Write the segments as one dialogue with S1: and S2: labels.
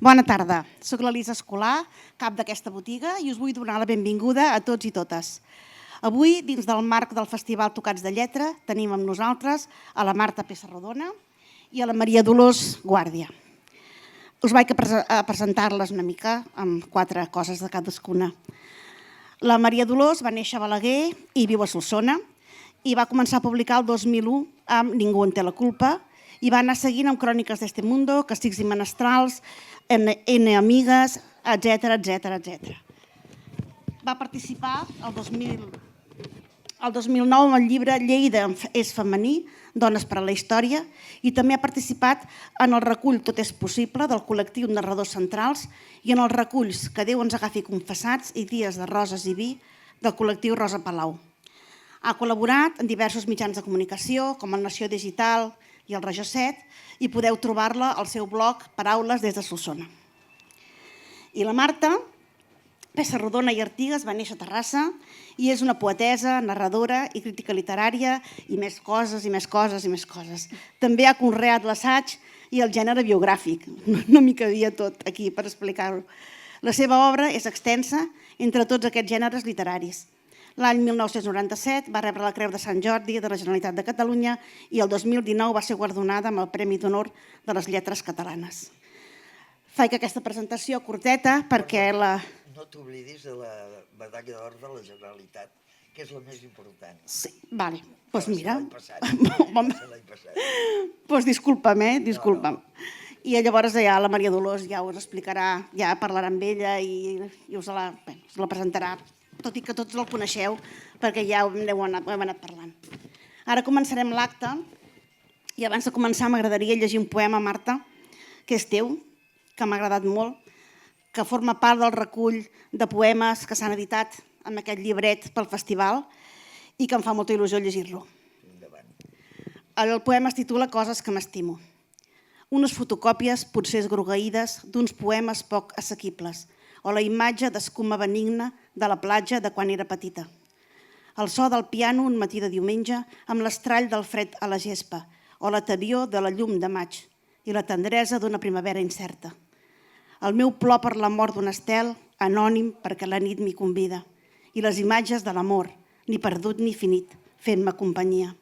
S1: Bona tarda, soc l'Elisa Escolar, cap d'aquesta botiga, i us vull donar la benvinguda a tots i totes. Avui, dins del marc del Festival Tocats de Lletra, tenim amb nosaltres a la Marta Pessarrodona i a la Maria Dolors Guàrdia. Us vaig a presentar-les una mica amb 4 coses de cadascuna. La Maria Dolors va néixer a Balaguer i viu a Solsona i va començar a publicar el 2001 amb Ningú en té la culpa i va anar seguint amb Cròniques d'este mundo, Castigs i menestrals, N amigues, etc etc. Va participar el 2009 amb el llibre Lleida és femení, Dones per a la història, i també ha participat en el recull Tot és possible del col·lectiu Narradors Centrals i en els reculls Que Déu ens agafi confessats i Dies de roses i vi del col·lectiu Rosa Palau. Ha col·laborat en diversos mitjans de comunicació com el Nació Digital i el Regió 7 i podeu trobar-la al seu blog Paraules des de Solsona. I la Marta Pessarrodona i Artigas va néixer a Terrassa i és una poetesa, narradora i crítica literària i més coses, i més coses, i més coses. També ha conreat l'assaig i el gènere biogràfic. No m'hi cabia tot aquí per explicar-ho. La seva obra és extensa entre tots aquests gèneres literaris. L'any 1997 va rebre la Creu de Sant Jordi de la Generalitat de Catalunya i el 2019 va ser guardonada amb el Premi d'Honor de les Lletres Catalanes. Faig aquesta presentació curteta perquè la...
S2: No t'oblidis de la medalla d'or de la Generalitat, que és la més important.
S1: Sí, vale. Doncs mira...
S2: L'any passat.
S1: Doncs disculpa'm, disculpa'm. I llavors ja la Maria Dolors ja us explicarà, ja parlarà amb ella i us la presentarà, tot i que tots el coneixeu, perquè ja ho hem anat parlant. Ara començarem l'acte i abans de començar m'agradaria llegir un poema, Marta, que és teu, que m'ha agradat molt, que forma part del recull de poemes que s'han editat en aquest llibret pel festival i que em fa molta il·lusió llegir-lo. El poema es titula Coses que m'estimo. Unes fotocòpies potser esgrogueïdes d'uns poemes poc assequibles o la imatge d'escuma benigna de la platja de quan era petita. El so del piano un matí de diumenge amb l'estrall del fred a la gespa o la tebior de la llum de maig i la tendresa d'una primavera incerta. El meu plor per la mort d'un estel, anònim perquè la nit m'hi convida, i les imatges de l'amor, ni perdut ni finit, fent-me companyia.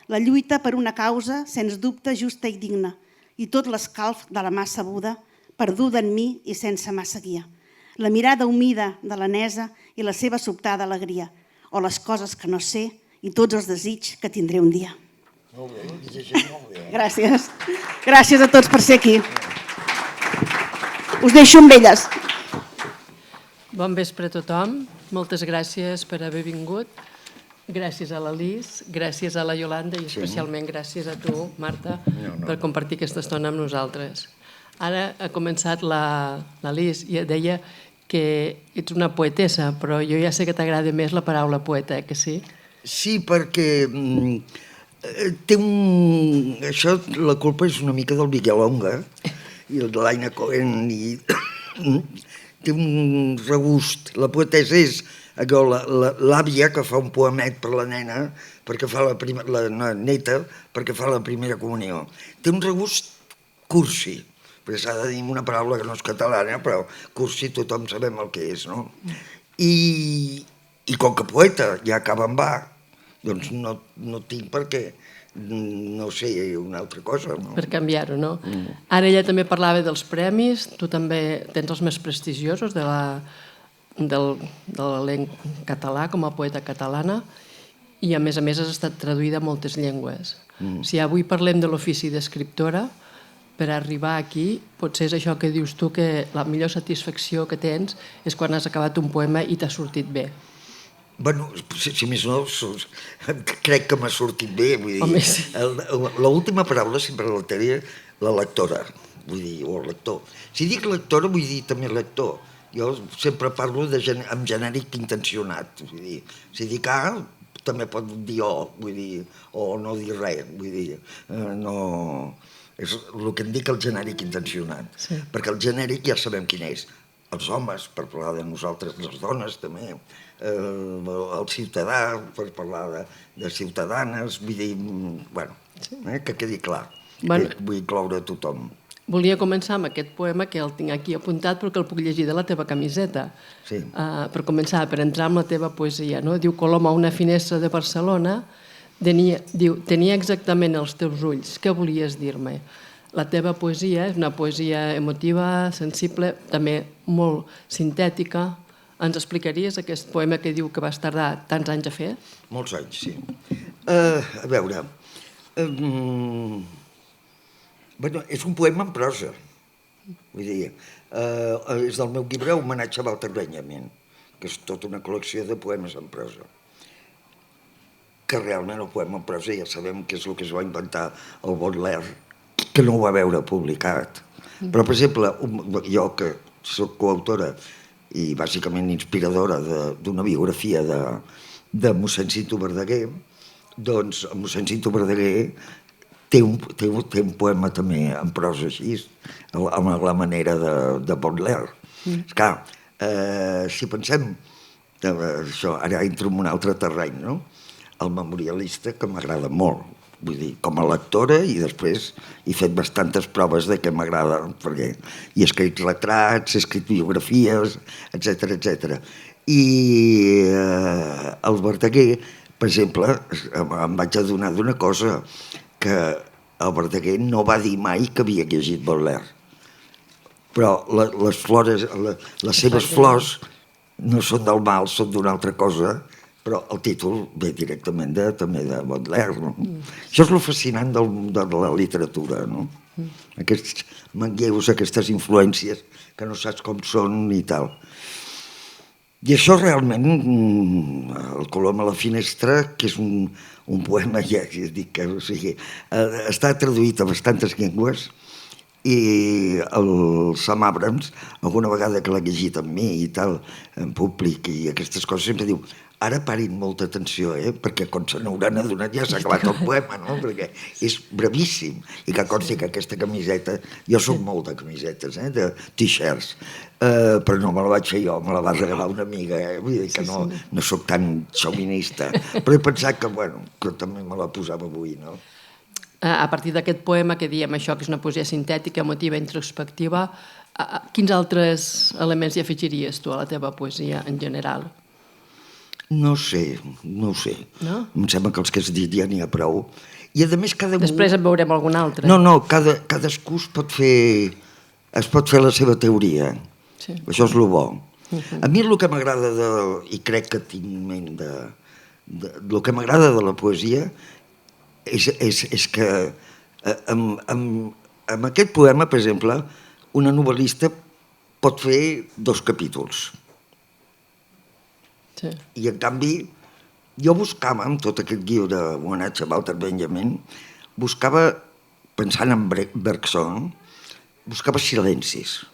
S1: La lluita per una causa, sens dubte, justa i digna, i tot l'escalf de la mà sabuda, perduda en mi i sense massa guia. La mirada humida de l'Anesa i la seva sobtada alegria, o les coses que no sé i tots els desigs que tindré un dia.
S2: Molt bé, llegeixes molt bé.
S1: Gràcies. Gràcies a tots per ser aquí. Us deixo amb elles.
S3: Bon vespre a tothom. Moltes gràcies per haver vingut. Gràcies a la Lis, gràcies a la Iolanda i especialment gràcies a tu, Marta, per compartir aquesta estona amb nosaltres. Ara ha començat la Lis i deia que ets una poetessa, però jo ja sé que t'agrada més la paraula poeta, que sí?
S2: Sí, perquè té un... Això, la culpa és una mica del Miguel Onga i el de l'Aina Cohen i té un regust. La poetessa és allò, l'àvia que fa un poemet per la nena, perquè fa la neta, perquè fa la primera comunió. Té un regust cursi, perquè s'ha de dir una paraula que no és catalana, però cursi tothom sabem el que és, no? I com que poeta ja acaba en va, doncs no tinc per què, no sé, una altra cosa.
S3: Per canviar-ho, no? Ara ella també parlava dels premis, tu també tens els més prestigiosos de l'elenc català com a poeta catalana i a més has estat traduïda a moltes llengües. Si avui parlem de l'ofici d'escriptora, per arribar aquí potser és això que dius tu, que la millor satisfacció que tens és quan has acabat un poema i t'ha sortit bé.
S2: Bueno, si més no, crec que m'ha sortit bé, vull dir, l'última paraula sempre la tenia la lectora, vull dir, o el lector. Si dic lectora vull dir també lector, jo sempre parlo amb genèric intencionat, vull dir, si dic A també pot dir O, vull dir, o no dir res, vull dir, no... És el que em dic el genèric intencionat, perquè el genèric ja sabem quin és, els homes, per parlar de nosaltres, les dones també, el ciutadà, per parlar de ciutadanes, vull dir, bueno, que quedi clar, vull incloure tothom.
S3: Volia començar amb aquest poema que el tinc aquí apuntat perquè el puc llegir de la teva camiseta.
S2: Sí.
S3: Per començar, per entrar amb la teva poesia. No? Diu, Colom a una finestra de Barcelona, tenia exactament els teus ulls. Què volies dir-me? La teva poesia és una poesia emotiva, sensible, també molt sintètica. Ens explicaries aquest poema que diu que vas tardar tants anys a fer?
S2: Molts anys, sí. A veure... Bueno, és un poema en prosa. Vull dir, és del meu llibre Homenatge a Walter Benjamin, que és tota una col·lecció de poemes en prosa. Que realment el poema en prosa ja sabem que és el que es va inventar el Baudelaire, que no ho va veure publicat. Però, per exemple, jo que soc coautora i bàsicament inspiradora d'una biografia de mossèn Cinto Verdaguer, doncs mossèn Cinto Verdaguer té un poema també en prosa així, amb la manera de Baudelaire. Esclar, si pensem, això, ara entro en un altre terreny, no? El memorialista, que m'agrada molt, vull dir, com a lectora, i després he fet bastantes proves de què m'agrada, perquè he escrit retrats, he escrit biografies, etc. I el Verdaguer, per exemple, em vaig adonar d'una cosa, que el Verdaguer no va dir mai que havia llegit Baudelaire. Però les seves flors no són del mal, són d'una altra cosa, però el títol ve directament també de Baudelaire. No? Això és el fascinant de la literatura, no? Aquests manlleus, aquestes influències que no saps com són i tal. I això realment, el Colom a la finestra, que és un poema, ja dic que, o sigui, està traduït a bastantes llengües, i el Sam Abrams, alguna vegada que l'ha llegit amb mi i tal, en públic i aquestes coses, sempre diu, ara parin molta atenció, perquè quan se n'hauran adonat ja s'ha acabat el poema, no? Perquè és brevíssim. I que consti que aquesta camiseta, jo soc molt de camisetes, de t-shirts, però no me la vaig fer jo, me la va regalar una amiga, vull dir que no soc tan xauvinista, però he pensat que, bueno, que també me la posava avui, no?
S3: A partir d'aquest poema que diem això, que és una poesia sintètica, emotiva, introspectiva, quins altres elements hi afegiries tu a la teva poesia en general?
S2: No ho sé. No? Em sembla que els que has dit ja n'hi ha prou. I a més cada...
S3: Després en veurem algun altre.
S2: No, cadascú es pot fer la seva teoria. Sí. Això és el bo. A mi el que m'agrada, i crec que tinc en ment, el que m'agrada de la poesia és que amb aquest poema, per exemple, una novel·lista pot fer 2 capítols. Sí. I en canvi, jo buscava, amb tot aquest llibre Homenatge a Walter Benjamin, pensant en Bergson, buscava silencis.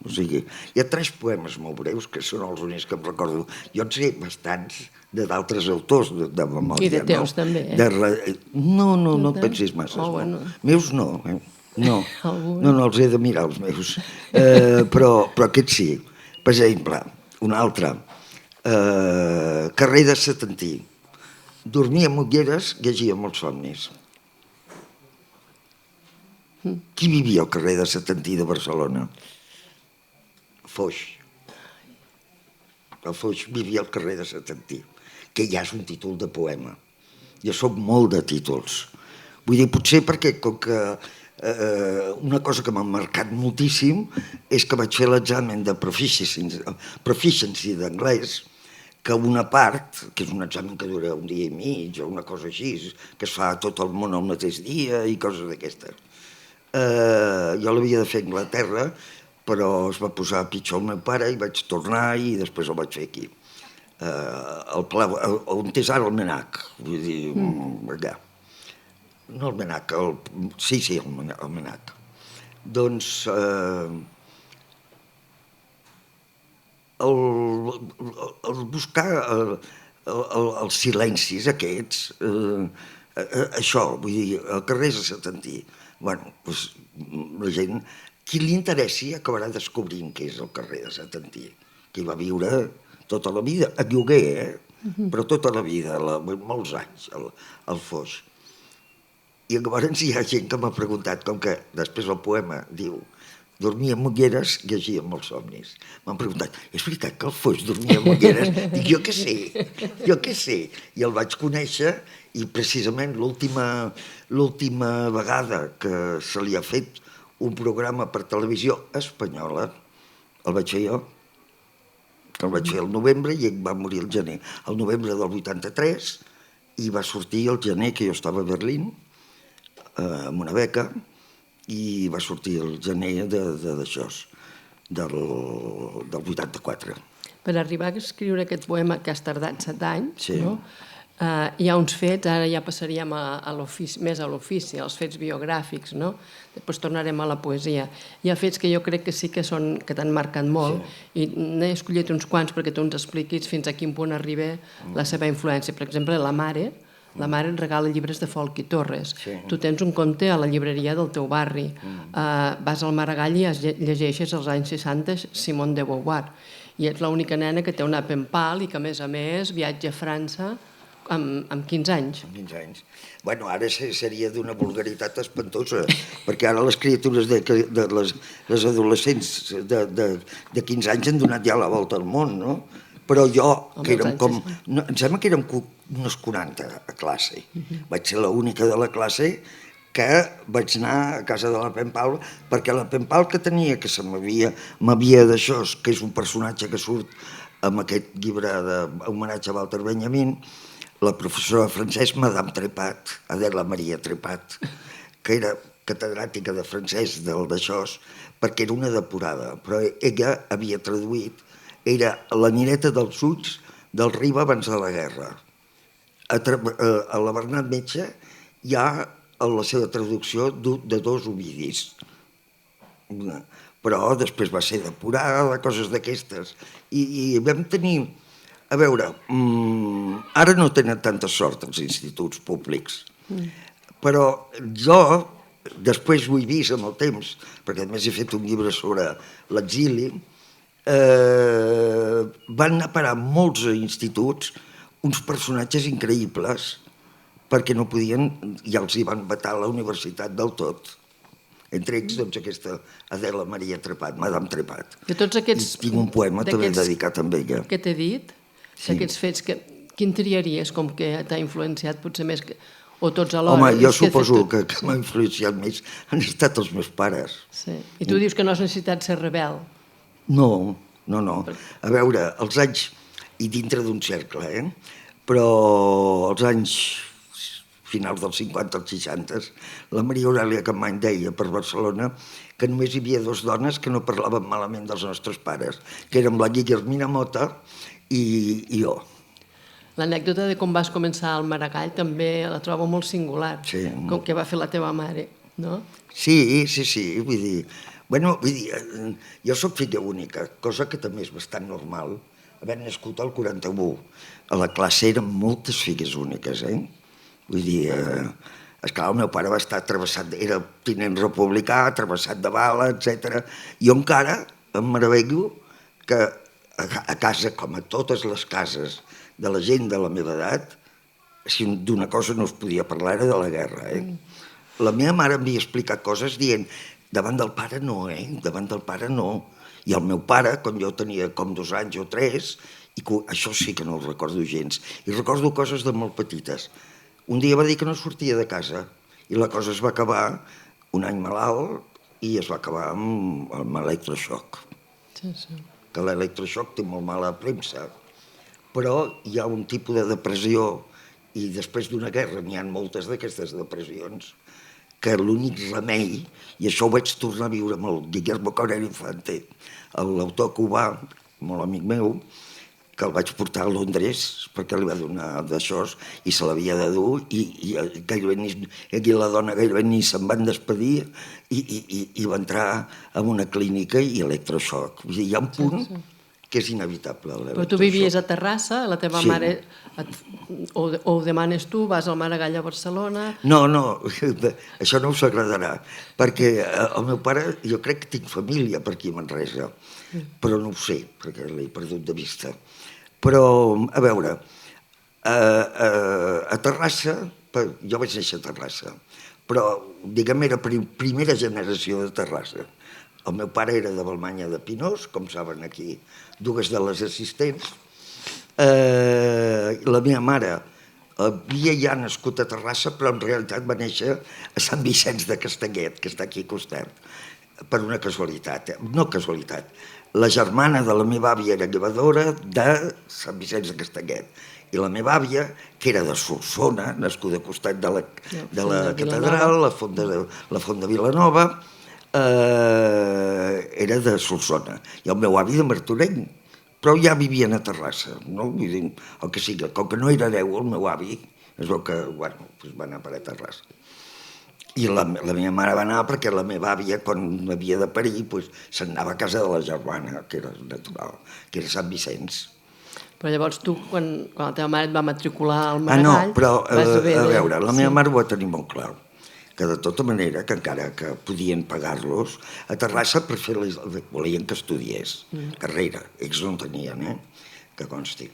S2: O sigui, hi ha 3 poemes molt breus, que són els únics que em recordo. Jo en sé bastants d'altres autors de memòria.
S3: I de teus també,
S2: No et pensis massa. Meus no. No, els he de mirar, els meus. Però aquests sí. Per exemple, un altre, Carrer de Setantí. Dormia amb ulleres, llegia molts somnis. Qui vivia al carrer de Setantí de Barcelona? Foix. El Foix vivia al carrer de Setantí, que ja és un títol de poema. Jo soc molt de títols. Vull dir, potser perquè com que una cosa que m'ha marcat moltíssim és que vaig fer l'examen de proficiency d'anglès, que una part, que és un examen que dura un dia i mig o una cosa així, que es fa a tot el món el mateix dia i coses d'aquestes. Jo l'havia de fer a Anglaterra, però es va posar pitjor el meu pare i vaig tornar i després el vaig fer aquí. On és ara el Menac, vull dir, allà. No el Menac, sí, el Menac. Doncs el buscar els silencis aquests, això, vull dir, el carrer de Setantí, bueno, doncs la gent, qui li interessi acabarà descobrint què és el carrer de Setantí, que hi va viure tota la vida, a lloguer, però tota la vida, molts anys, al Foix. I llavors hi ha gent que m'ha preguntat, com que després el poema diu dormia amb ulleres, llegia molts somnis. M'han preguntat, és veritat que el Foix dormia amb ulleres? Dic, jo què sé. I el vaig conèixer i precisament l'última vegada que se li ha fet un programa per televisió espanyola, el vaig fer jo, que el vaig fer al novembre i ell va morir al gener. Al novembre del 83 i va sortir al gener, que jo estava a Berlín, amb una beca, i va sortir el gener d'això, del 84.
S3: Per arribar a escriure aquest poema, que has tardat 7 anys,
S2: Sí.
S3: no? Hi ha uns fets, ara ja passaríem més a l'ofici, als fets biogràfics, no? Després tornarem a la poesia. Hi ha fets que jo crec que sí que t'han marcat molt, i n'he escollit uns quants perquè tu ens expliquis fins a quin punt arriba la seva influència. Per exemple, la mare et regala llibres de Folch i Torres.
S2: Sí.
S3: Tu tens un conte a la llibreria del teu barri. Vas al Maragall i llegeixes als anys 60 Simone de Beauvoir. I ets l'única nena que té una pen pal i que, a més, viatja a França amb 15 anys.
S2: Amb 15 anys. Bueno, ara seria d'una vulgaritat espantosa, perquè ara les criatures les adolescents de 15 anys han donat ja la volta al món, no? Però jo, que érem com... Em sembla que érem uns 40 a classe. Vaig ser l'única de la classe que vaig anar a casa de la Pen Pal, perquè la Pen Pal que tenia, que m'havia d'això, que és un personatge que surt amb aquest llibre d'homenatge a Walter Benjamin, la professora de francès, Madame Trepat, Adela Maria Trepat, que era catedràtica de francès d'això, perquè era una depurada, però ella havia traduït, era la Nineta dels ulls del Riba abans de la guerra. A la Bernat Metge hi ha la seva traducció de 2 Ovidis, però després va ser depurada, coses d'aquestes, i vam tenir... A veure, ara no tenen tanta sort els instituts públics, però jo, després ho he vist amb el temps, perquè a més he fet un llibre sobre l'exili, van anar a parar molts instituts uns personatges increïbles perquè no podien, ja els hi van vetar a la universitat del tot. Entre ells, doncs, aquesta Adela Maria Trepat, Madame Trepat.
S3: De tots aquests...
S2: I tinc un poema també dedicat a ella.
S3: Que t'he dit, d'aquests fets, quin triaries com que t'ha influenciat potser més que... O tots alhora?
S2: Home, jo suposo que m'ha influenciat més han estat els meus pares.
S3: Sí. I tu dius que no has necessitat ser rebel.
S2: No. A veure, els anys, i dintre d'un cercle, però els anys finals dels 50 als 60, la Maria Aurèlia Capmany deia per Barcelona que només hi havia 2 dones que no parlaven malament dels nostres pares, que érem la Guillermina Mota i jo.
S3: L'anècdota de com vas començar al Maragall també la trobo molt singular, com que va fer la teva mare, no?
S2: Sí, vull dir... Bueno, jo soc filla única, cosa que també és bastant normal, havent nascut al 41. A la classe eren moltes filles úniques, Vull dir, esclar, el meu pare va estar travessat, era tinent republicà, travessat de bala, etc. Jo encara em meravello que a casa, com a totes les cases de la gent de la meva edat, si d'una cosa no es podia parlar era de la guerra. La meva mare m'havia explicat coses dient davant del pare no, davant del pare no. I el meu pare, quan jo tenia com 2 anys o 3, i això sí que no ho recordo gens, i recordo coses de molt petites. Un dia va dir que no sortia de casa i la cosa es va acabar un any malalt i es va acabar amb electroxoc. Que l'electroxoc té molt mala premsa, però hi ha un tipus de depressió i després d'una guerra n'hi ha moltes d'aquestes depressions que l'únic remei, i això ho vaig tornar a viure amb el Guillermo Cabrera Infante, l'autor cubà, molt amic meu, que el vaig portar a Londres perquè li va donar d'això i se l'havia de dur i gairebé la dona gairebé ni se'n van despedir i va entrar en una clínica i electroxoc. Hi ha un punt que és inevitable.
S3: Però tu vivies a Terrassa, la teva mare o ho demanes tu, vas al Maragall a Barcelona...
S2: No, això no us agradarà, perquè el meu pare, jo crec que tinc família per aquí a Manresa, però no ho sé, perquè l'he perdut de vista. Però, a veure, a Terrassa, jo vaig néixer a Terrassa, però, diguem, era primera generació de Terrassa. El meu pare era de Balmanya de Pinós, com saben aquí, dues de les assistents. La meva mare havia ja nascut a Terrassa, però en realitat va néixer a Sant Vicenç de Castellet, que està aquí al costat, per una casualitat. No casualitat. La germana de la meva àvia era llevadora de Sant Vicenç de Castellet. I la meva àvia, que era de Solsona, nascuda al costat de la catedral, la font de Vilanova, era de Solsona. I el meu avi de Martorell, però ja vivien a Terrassa, no? Vull dir, el que sigui, com que no era hereu el meu avi, és el que, bueno, va anar per a Terrassa. I la meva mare va anar perquè la meva àvia, quan havia de parir, se'n anava a casa de la germana, que era natural, que era Sant Vicenç.
S3: Però llavors tu, quan la teva mare et va matricular al Maragall...
S2: No, però, a veure, la meva mare ho va tenir molt clar, que de tota manera, que encara que podien pagar-los, a Terrassa per fer volien que estudiés, carrera, ells no en tenien, que consti.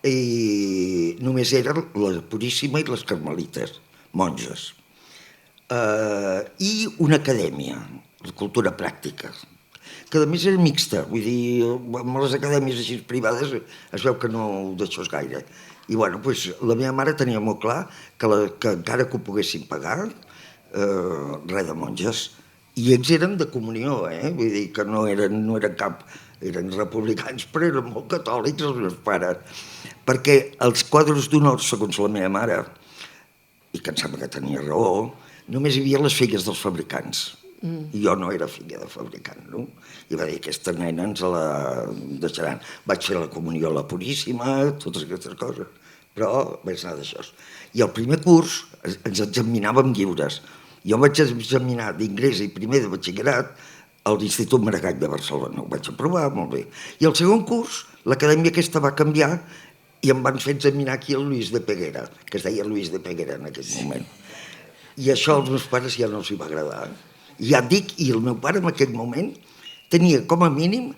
S2: I només eren la Puríssima i les Carmelites, monges. I una acadèmia, de cultura pràctica, que a més era mixta, vull dir, amb les acadèmies així privades es veu que no ho deixés gaire. I bueno, la meva mare tenia molt clar que encara que ho poguessin pagar, res de monges. I ells eren de comunió, vull dir que no eren cap, eren republicans, però eren molt catòlics els meus pares, perquè els quadres d'honor, segons la meva mare, i que em sembla que tenia raó, només hi havia les filles dels fabricants. I jo no era filla de fabricant, no? I va dir, aquesta nena ens la deixaran. Vaig fer la comunió a la Puríssima, totes aquestes coses, però vaig anar d'això. I el primer curs ens examinàvem lliures. Jo vaig examinar d'ingrés i primer de batxillerat a l'Institut Maragall de Barcelona. Ho vaig aprovar, molt bé. I el segon curs, l'acadèmia aquesta va canviar i em van fer examinar aquí el Luis de Peguera, que es deia Luis de Peguera en aquell moment. I això als meus pares ja no els hi va agradar. Ja et dic, i el meu pare en aquell moment tenia com a mínim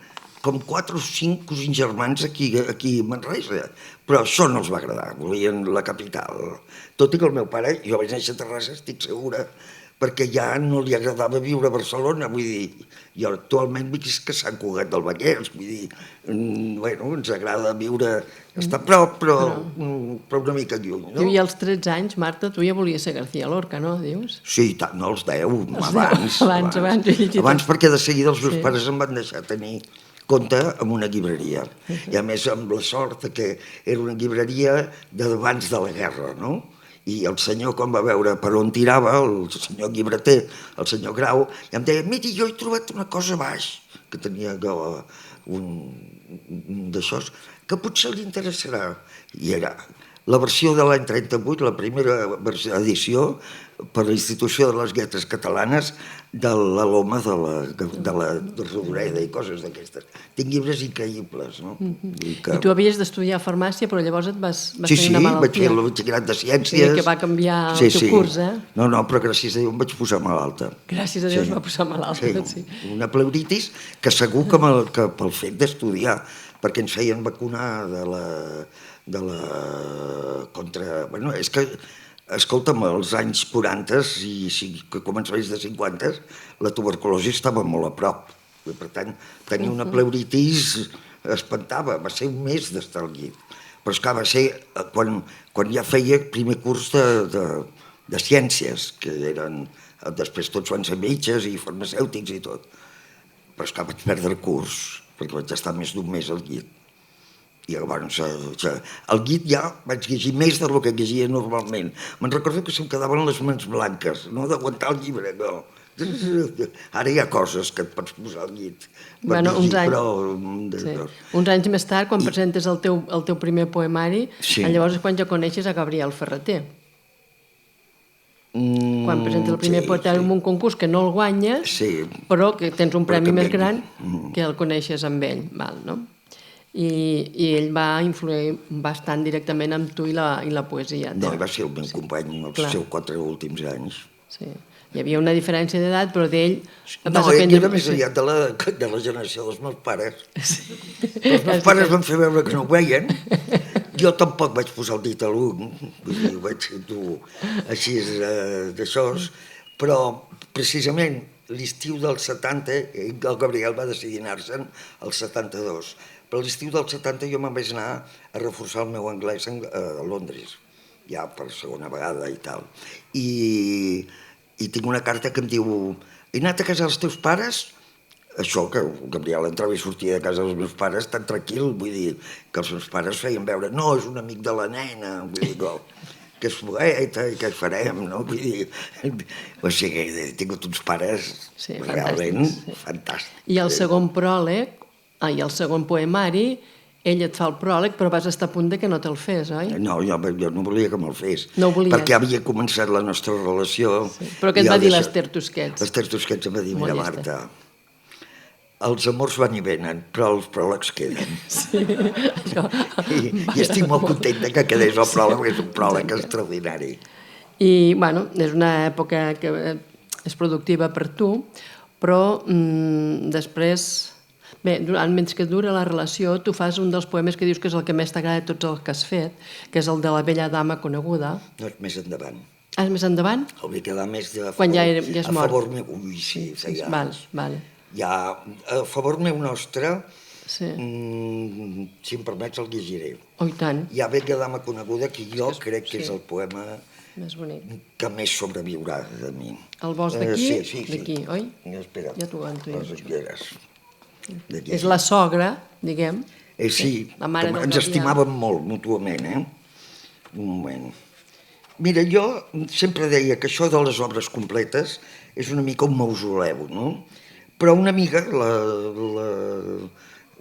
S2: com 4 o 5 cosins germans aquí a Manresa, però això no els va agradar, volien la capital. Tot i que el meu pare, jo vaig néixer a Terrassa, estic segura, perquè ja no li agradava viure a Barcelona, vull dir, jo actualment visc a Sant Cugat del Vallès, vull dir, bueno, ens agrada viure, estar a prop, però una mica lluny, no?
S3: Tu i als 13 anys, Marta, tu ja volies ser García Lorca, no, dius?
S2: Sí, tant, no, als 10, abans. Abans perquè de seguida els meus pares em van deixar tenir compte amb una llibreria. I a més amb la sort que era una llibreria d'abans de la guerra, no? I el senyor, quan va veure per on tirava, el senyor llibreter, el senyor Grau, i em deia, miri, jo he trobat una cosa baix, que tenia un d'això, que potser li interessarà. I era la versió de l'any 38, la primera edició, per la Institució de les Lletres Catalanes, de la Loma de Rodoreda i coses d'aquestes. Tinc llibres increïbles, no?
S3: I tu havies d'estudiar farmàcia, però llavors et vas tenir una malaltia.
S2: Sí, vaig fer el batxillerat de Ciències.
S3: Sí, que va canviar el teu curs,
S2: No, però gràcies a Déu em vaig posar malalta.
S3: Gràcies a Déu es va posar malalta, sí.
S2: Una pleuritis que segur que pel fet d'estudiar, perquè ens feien vacunar contra... Bueno, és que, escolta'm, als anys 40 i que començaves de 50, la tuberculosi estava molt a prop. Per tant, tenir una pleuritis espantava, va ser un mes d'estar al llit. Però esclar, va ser quan ja feia primer curs de ciències, que eren... Després tots van ser metges i farmacèutics i tot. Però esclar, vaig perdre el curs, perquè vaig estar més d'un mes al llit. I llavors, al llit ja vaig llegir més del que llegia normalment. Me'n recordo que se'm quedaven les mans blanques, no d'aguantar el llibre, no. Ara hi ha coses que et pots posar al llit per llegir, però...
S3: Uns anys més tard, quan presentes el teu primer poemari, llavors és quan ja coneixes a Gabriel Ferreter. Quan presentes el primer poetari en un concurs que no el guanyes, però que tens un premi més gran que el coneixes amb ell, no? I ell va influir bastant directament amb tu i la poesia.
S2: No, va ser el meu company els seus 4 últims anys.
S3: Sí. Hi havia una diferència d'edat, però d'ell...
S2: No, ell era més aviat de la generació dels meus pares. Els meus pares van fer veure que no ho veien. Jo tampoc vaig posar el dit a l'un, vull dir, ho vaig dur així d'això, Però, precisament, l'estiu del 70, el Gabriel va decidir anar-se'n al 72, però l'estiu del 70 jo me'n vaig anar a reforçar el meu anglès a Londres, ja per segona vegada i tal. I tinc una carta que em diu: he anat a casa dels teus pares. Això, que el Gabriel entrava i sortia de casa dels meus pares tan tranquil, vull dir, que els meus pares feien veure, no, és un amic de la nena, vull dir, que és poeta i què farem, no? Vull dir, o sigui, he tingut uns pares realment fantàstics.
S3: I el segon pròleg, i el segon poemari, ell et fa el pròleg, però vas estar a punt de que no te'l fes, oi?
S2: No, jo no volia que me'l fes.
S3: No ho volies.
S2: Perquè havia començat la nostra relació.
S3: Però què et va dir l'Ester Tusquets?
S2: L'Ester Tusquets em va dir, mira, Marta, els amors van i venen, però els pròlegs queden.
S3: Sí, això...
S2: I estic molt contenta que quedés el pròleg, és un pròleg extraordinari.
S3: I, bueno, és una època que és productiva per tu, però després... Bé, menys que dura la relació, tu fas un dels poemes que dius que és el que més t'agrada de tots els que has fet, que és el de la vella dama coneguda.
S2: No, és més endavant.
S3: Ah, és més endavant?
S2: El vella dama és de...
S3: Quan ja és mort.
S2: A favor meu, ui, sí, feia anys.
S3: Val.
S2: Ja, a favor meu nostre,
S3: sí.
S2: Si em permets el llegiré.
S3: Oh, i tant.
S2: Hi ha vella dama coneguda, que jo crec que és el poema
S3: més bonic,
S2: que més sobreviurà de mi.
S3: El vols d'aquí?
S2: Sí.
S3: D'aquí, oi?
S2: Espera,
S3: ja t'ho entenc.
S2: les ulleres.
S3: És la sogra, diguem.
S2: Sí,
S3: la mare del
S2: ens estimàvem molt mútuament, Un moment. Mira, jo sempre deia que això de les obres completes és una mica un mausoleu, no? Però una amiga,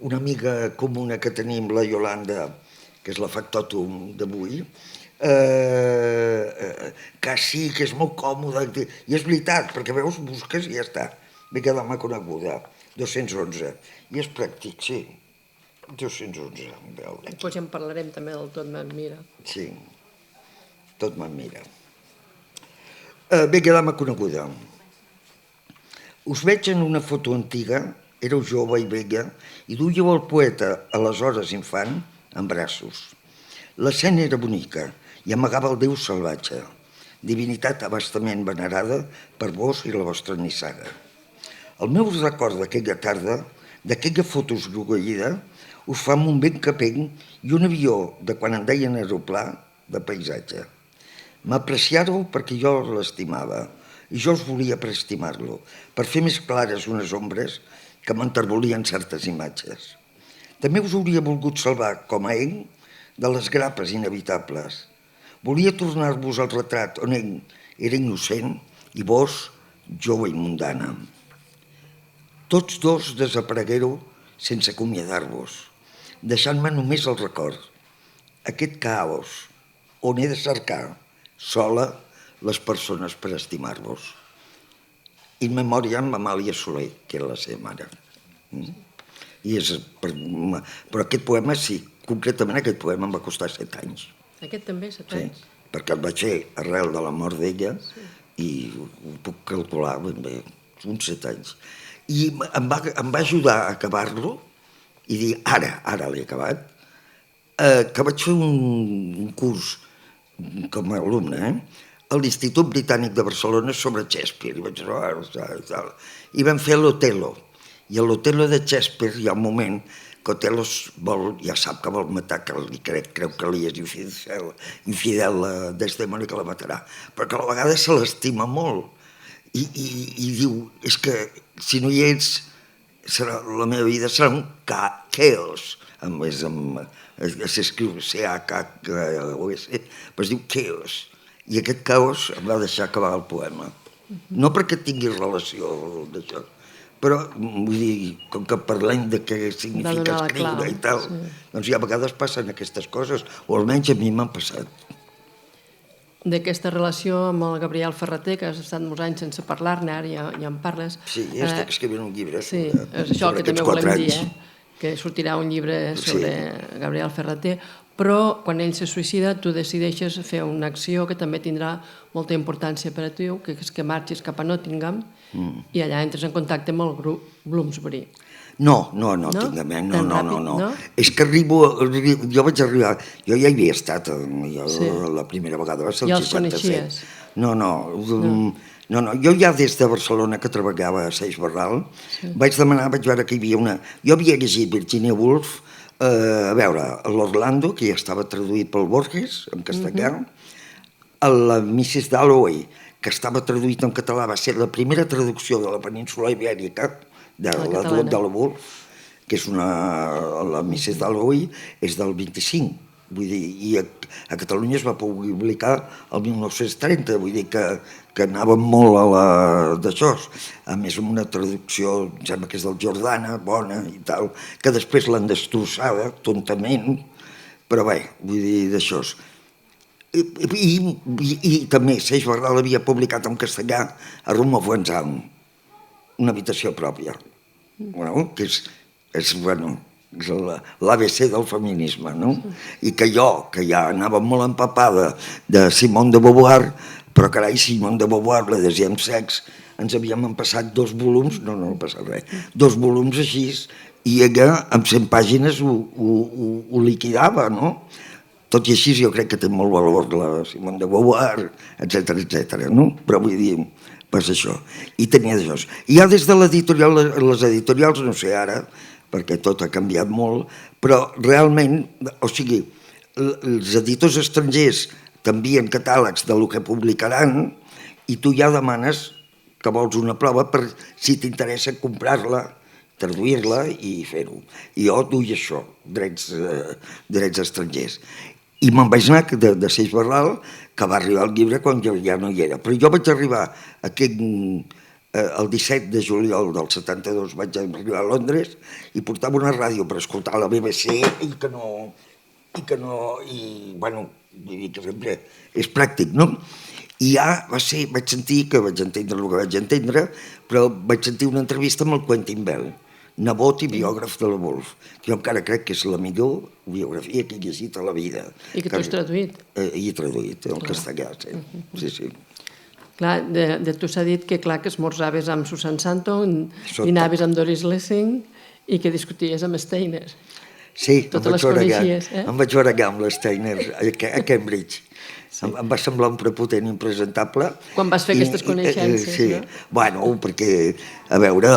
S2: una amiga comuna que tenim, la Iolanda, que és la factòtum d'avui, que sí, que és molt còmode, i és veritat, perquè veus, busques i ja està. Vella dama coneguda, 211. I és pràctic, sí. 211, veu.
S3: Després ja en parlarem també del Tot m'admira.
S2: Sí, Tot m'admira. Vella dama coneguda. Us veig en una foto antiga, éreu jove i vella, i duíeu el poeta, aleshores infant, en braços. L'escena era bonica i amagava el déu salvatge, divinitat abastament venerada per vos i la vostra nissaga. El meu record d'aquella tarda, d'aquella foto esgrogueïda, us fa amb un vent capell i un avió de quan en deien aeroplà de paisatge. M'apreciàreu perquè jo l'estimava i jo us volia preestimar-lo, per fer més clares unes ombres que m'enterbolien certes imatges. També us hauria volgut salvar, com a ell, de les grapes inevitables. Volia tornar-vos al retrat on ell era innocent i vos, jove i mundana. Tots dos desapareguéreu sense acomiadar-vos, deixant-me només el record. Aquest caos on he de cercar, sola, les persones per estimar-vos. In memòria amb Amàlia Soler, que era la seva mare. Però aquest poema, sí, concretament aquest poema em va costar 7 anys.
S3: Aquest també, 7 anys?
S2: Sí, perquè el vaig fer arrel de la mort d'ella i ho puc calcular ben bé, uns 7 anys. I em va ajudar a acabar-lo i dir, ara l'he acabat, que vaig fer un curs com a alumne, a l'Institut Britànic de Barcelona sobre Shakespeare, i vam fer l'Otello. I a l'Otello de Shakespeare hi ha un moment que Otello ja sap que vol matar, creu que li és infidel a Desdemona, que la matarà, però que a la vegada se l'estima molt. I diu, és que si no hi ets, la meva vida serà un chaos, s'escriu C-H-K-O-S, però es diu chaos. I aquest caos em va deixar acabar el poema. No perquè tingui relació d'això, però vull dir, com que parlem de què significa escriure i tal, doncs a vegades passen aquestes coses, o almenys a mi m'han passat.
S3: D'aquesta relació amb el Gabriel Ferrater, que has estat molts anys sense parlar-ne, ara ja en parles.
S2: Sí, ja estic escrivint un llibre
S3: sobre aquests 4 anys. Sí, és això que també volem dir, que sortirà un llibre sobre Gabriel Ferrater, però quan ell se suïcida tu decideixes fer una acció que també tindrà molta importància per a tu, que és que marxis cap a Nottingham i allà entres en contacte amb el grup Bloomsbury.
S2: No, Nottingham, no. És que jo vaig arribar, jo ja hi havia estat, la primera vegada va ser el 66.
S3: Ja els coneixies?
S2: No, No, jo ja des de Barcelona, que treballava a Seix Barral, vaig demanar, vaig veure que hi havia una... Jo havia llegit Virginia Woolf, a veure, l'Orlando, que ja estava traduït pel Borges, en castellà, la Mrs. Dalloway, que estava traduït en català, va ser la primera traducció de la península ibèrica, de la Woolf, que és la Mrs. Dalloway, és del 25, vull dir, i a Catalunya es va publicar el 1930, vull dir que anàvem molt d'això, a més amb una traducció, em sembla que és del Jordana, bona i tal, que després l'han destrossada tontament, però bé, vull dir, d'això. I també Seix Barral havia publicat en castellà a Room of One's Own, una habitació pròpia, que és l'ABC del feminisme, no? I que jo, que ja anava molt empapada de Simone de Beauvoir, però carai, Simone de Beauvoir, la Deuxième Sexe, ens havíem empassat 2 volums, no passa res, 2 volums així, i ella amb 100 pàgines ho liquidava, no? Tot i així jo crec que té molt valor la Simone de Beauvoir, etcètera, no? Però vull dir, pues això, i tenia d'això. I ja des de l'editorial, les editorials, no sé ara, perquè tot ha canviat molt, però realment, o sigui, els editors estrangers t'envien catàlegs del que publicaran i tu ja demanes que vols una prova per si t'interessa comprar-la, traduir-la i fer-ho. I jo duia això, drets estrangers. I me'n vaig anar de Seix Barral, que va arribar el llibre quan jo ja no hi era. Però jo vaig arribar el 17 de juliol del 72 vaig arribar a Londres i portava una ràdio per escoltar la BBC bueno, vull dir que sempre és pràctic, no? I ja vaig sentir que vaig entendre el que vaig entendre, però vaig sentir una entrevista amb el Quentin Bell, nebot i biògraf de la Woolf, que jo encara crec que és la millor biografia que he llegit a la vida.
S3: I que tu has traduït.
S2: I he traduït, en castellà, sí.
S3: Clar, de tu s'ha dit que clar que esmorzaves amb Susan Sontag, dinaves amb Doris Lessing i que discuties amb Steiner.
S2: Sí,
S3: totes les coneixies,
S2: em vaig barallar amb l'Steiner a Cambridge. Em va semblar un prepotent impresentable.
S3: Quan vas fer aquestes coneixences,
S2: sí.
S3: No?
S2: Bueno, perquè, a veure,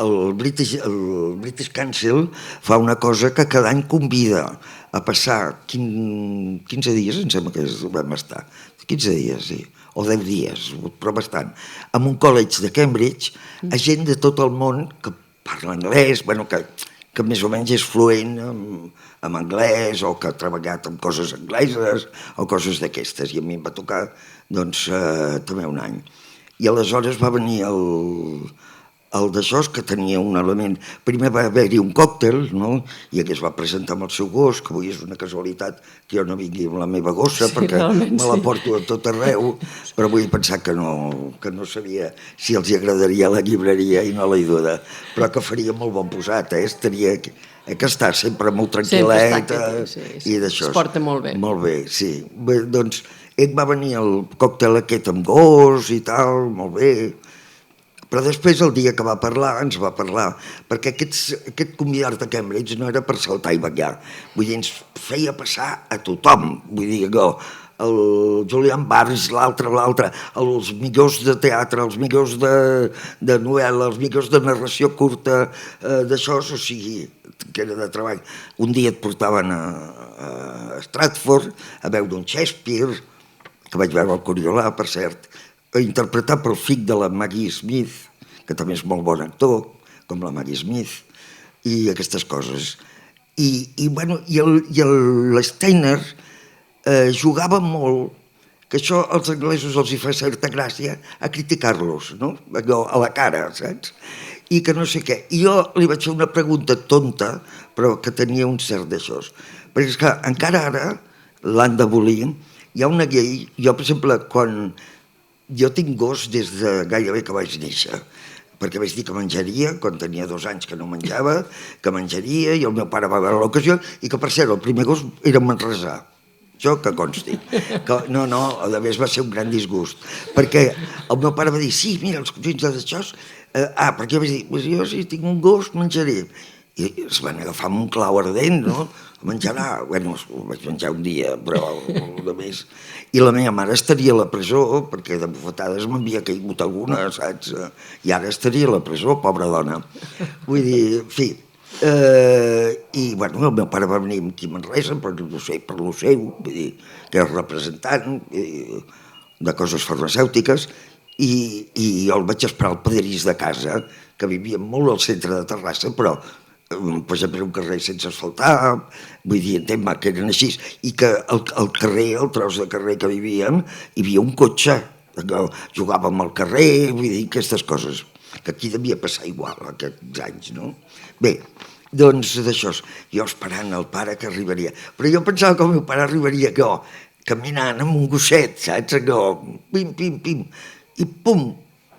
S2: el British Council fa una cosa que cada any convida a passar 15 dies, em sembla que vam estar, 15 dies, sí, o 10 dies, però bastant, en un college de Cambridge, a gent de tot el món que parla anglès, bueno, que més o menys és fluent en anglès o que ha treballat en coses angleses o coses d'aquestes, i a mi em va tocar doncs també un any. I aleshores va venir el d'això, que tenia un element... Primer va haver-hi un còctel, no? I aquí es va presentar amb el seu gos, que avui és una casualitat que jo no vingui amb la meva gossa, perquè me la porto a tot arreu, però vull pensar que no sabia si els agradaria la llibreria i no la idoda, però que faria molt bon posat, estaria que està sempre molt tranquil·let i d'això.
S3: Es porta molt bé.
S2: Molt bé, sí. Bé, doncs, ell va venir al còctel aquest amb gos i tal, molt bé. Però després, el dia que va parlar, ens va parlar, perquè aquest convidat de Cambridge no era per saltar i ballar, vull dir, ens feia passar a tothom, vull dir, el Julian Barnes, l'altre, els millors de teatre, els millors de novel·la, els millors de narració curta, d'això, o sigui, que era de treball. Un dia et portaven a Stratford a veure un Shakespeare, que vaig veure al Coriolà, per cert, interpretat pel fill de la Maggie Smith, que també és molt bon actor, com la Maggie Smith, i aquestes coses. I l'Steiner jugava molt, que això als anglesos els hi fa certa gràcia, a criticar-los, no? Allò a la cara, saps? I que no sé què. I jo li vaig fer una pregunta tonta, però que tenia un cert d'això. Perquè és que encara ara l'han d'abolir, hi ha una llei, jo per exemple, quan jo tinc gos des de gairebé que vaig néixer, perquè vaig dir que menjaria, quan tenia 2 anys que no menjava, que menjaria, i el meu pare va veure l'ocasió, i que per cert, el primer gos era manresà, això que consti. No, a més va ser un gran disgust, perquè el meu pare va dir, sí, mira, els cosins d'això, perquè jo vaig dir, jo si tinc un gos menjaré, i es van agafar amb un clau ardent, no? A menjar, bueno, ho vaig menjar un dia, però de més. I la meva mare estaria a la presó, perquè de bufetades m'havia caigut alguna, saps? I ara estaria a la presó, pobra dona. Vull dir, en fi, i bueno, el meu pare va venir aquí a Manresa, per lo seu, vull dir, que era representant de coses farmacèutiques, i jo el vaig esperar al Padrís de casa, que vivia molt al centre de Terrassa, però per exemple, un carrer sense asfaltar, vull dir, entén, que eren així, i que al carrer, al tros de carrer que vivíem, hi havia un cotxe, que jugàvem al carrer, vull dir, aquestes coses, que aquí devia passar igual, aquests anys, no? Bé, doncs d'això, jo esperant el pare que arribaria, però jo pensava que el meu pare arribaria caminant amb un gosset, saps? Pim, pim, pim, i pum,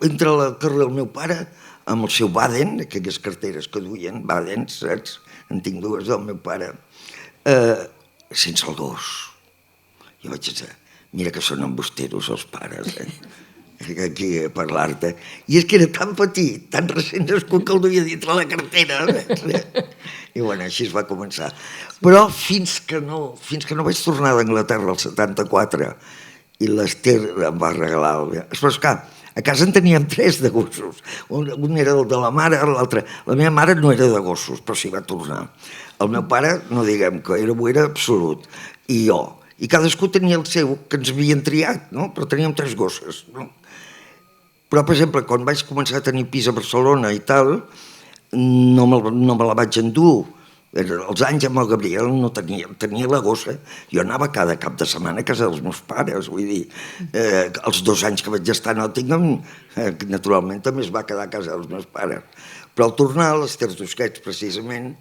S2: entra al carrer el meu pare, amb el seu Baden, aquelles carteres que duien, Baden, saps? En tinc dues del meu pare, sense el gos. Jo vaig dir, mira que són embusteros els pares, aquí a parlar-te. I és que era tan petit, tan recent nascut que el duia dintre la cartera. I bueno, així es va començar. Però fins que no vaig tornar d'Anglaterra al 74 i l'Ester em va regalar Però és clar, a casa en teníem 3 de gossos. Un era el de la mare, l'altre... La meva mare no era de gossos, però s'hi va tornar. El meu pare, no diguem que era absolut, i jo. I cadascú tenia el seu, que ens havien triat, no? Però teníem 3 gosses, no? Però, per exemple, quan vaig començar a tenir pis a Barcelona i tal, no me la vaig endur. Els anys amb el Gabriel no tenia la gossa. Jo anava cada cap de setmana a casa dels meus pares, vull dir, els 2 anys que vaig estar a Nottingham, naturalment també es va quedar a casa dels meus pares. Però al tornar a l'Ester Tusquets, precisament,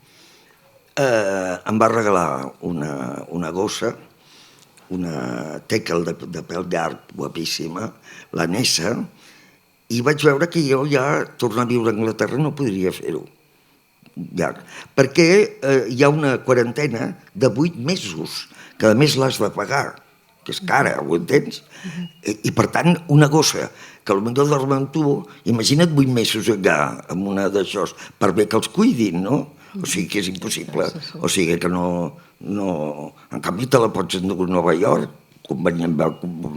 S2: em va regalar una gossa, una teckel de pèl llarg, guapíssima, la Nessa, i vaig veure que jo ja tornar a viure a Anglaterra no podria fer-ho. Perquè hi ha una quarantena de 8 mesos, que a més l'has de pagar, que és cara, ho entens? I per tant, una gossa que potser dorm amb tu, imagina't 8 mesos allà amb una d'això, per bé que els cuidin, no? O sigui que és impossible, o sigui que no... En canvi te la pots endur a Nova York, convenient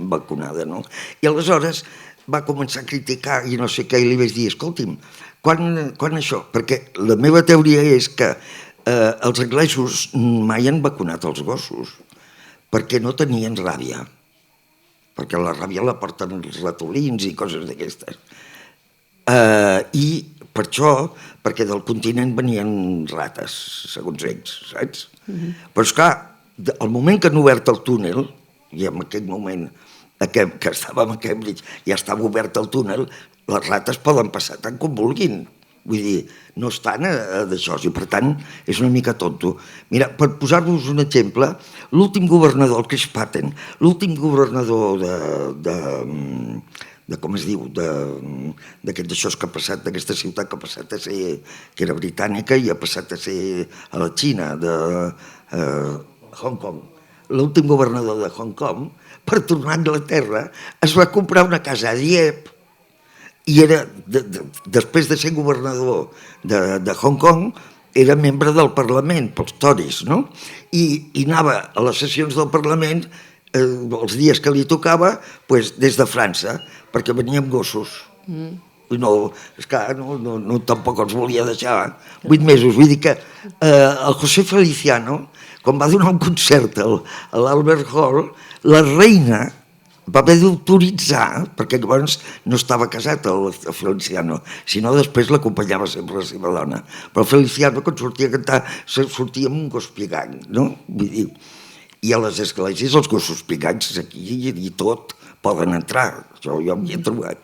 S2: vacunada, no? I aleshores va començar a criticar i no sé què, i li vaig dir, escolti'm, quan això? Perquè la meva teoria és que els anglesos mai han vacunat els gossos, perquè no tenien ràbia, perquè la ràbia la porten els ratolins i coses d'aquestes. I per això, perquè del continent venien rates, segons ells, saps? Però esclar, al moment que han obert el túnel, i en aquell moment que estàvem a Cambridge, ja estava obert el túnel, les rates poden passar tant com vulguin. Vull dir, no estan d'això, i per tant és una mica tonto. Mira, per posar-vos un exemple, l'últim governador, el Chris Patten, l'últim governador de com es diu, d'aquest d'això que ha passat, d'aquesta ciutat que ha passat a ser, que era britànica i ha passat a ser a la Xina, de Hong Kong. L'últim governador de Hong Kong, per tornar a Anglaterra, es va comprar una casa a Dieppe i era, després de ser governador de Hong Kong, era membre del Parlament, pels Tories, no? I anava a les sessions del Parlament els dies que li tocava des de França, perquè venia amb gossos. I no, esclar, no tampoc els volia deixar 8 mesos. Vull dir que el José Feliciano, quan va donar un concert a l'Albert Hall, la reina va haver d'autoritzar, perquè llavors no estava casat el Feliciano, sinó després l'acompanyava sempre la seva dona. Però el Feliciano, quan sortia a cantar, sortia amb un gos pigant, no? Vull dir, i a les esglésies els gossos pigants aquí i tot poden entrar, això jo m'hi he trobat.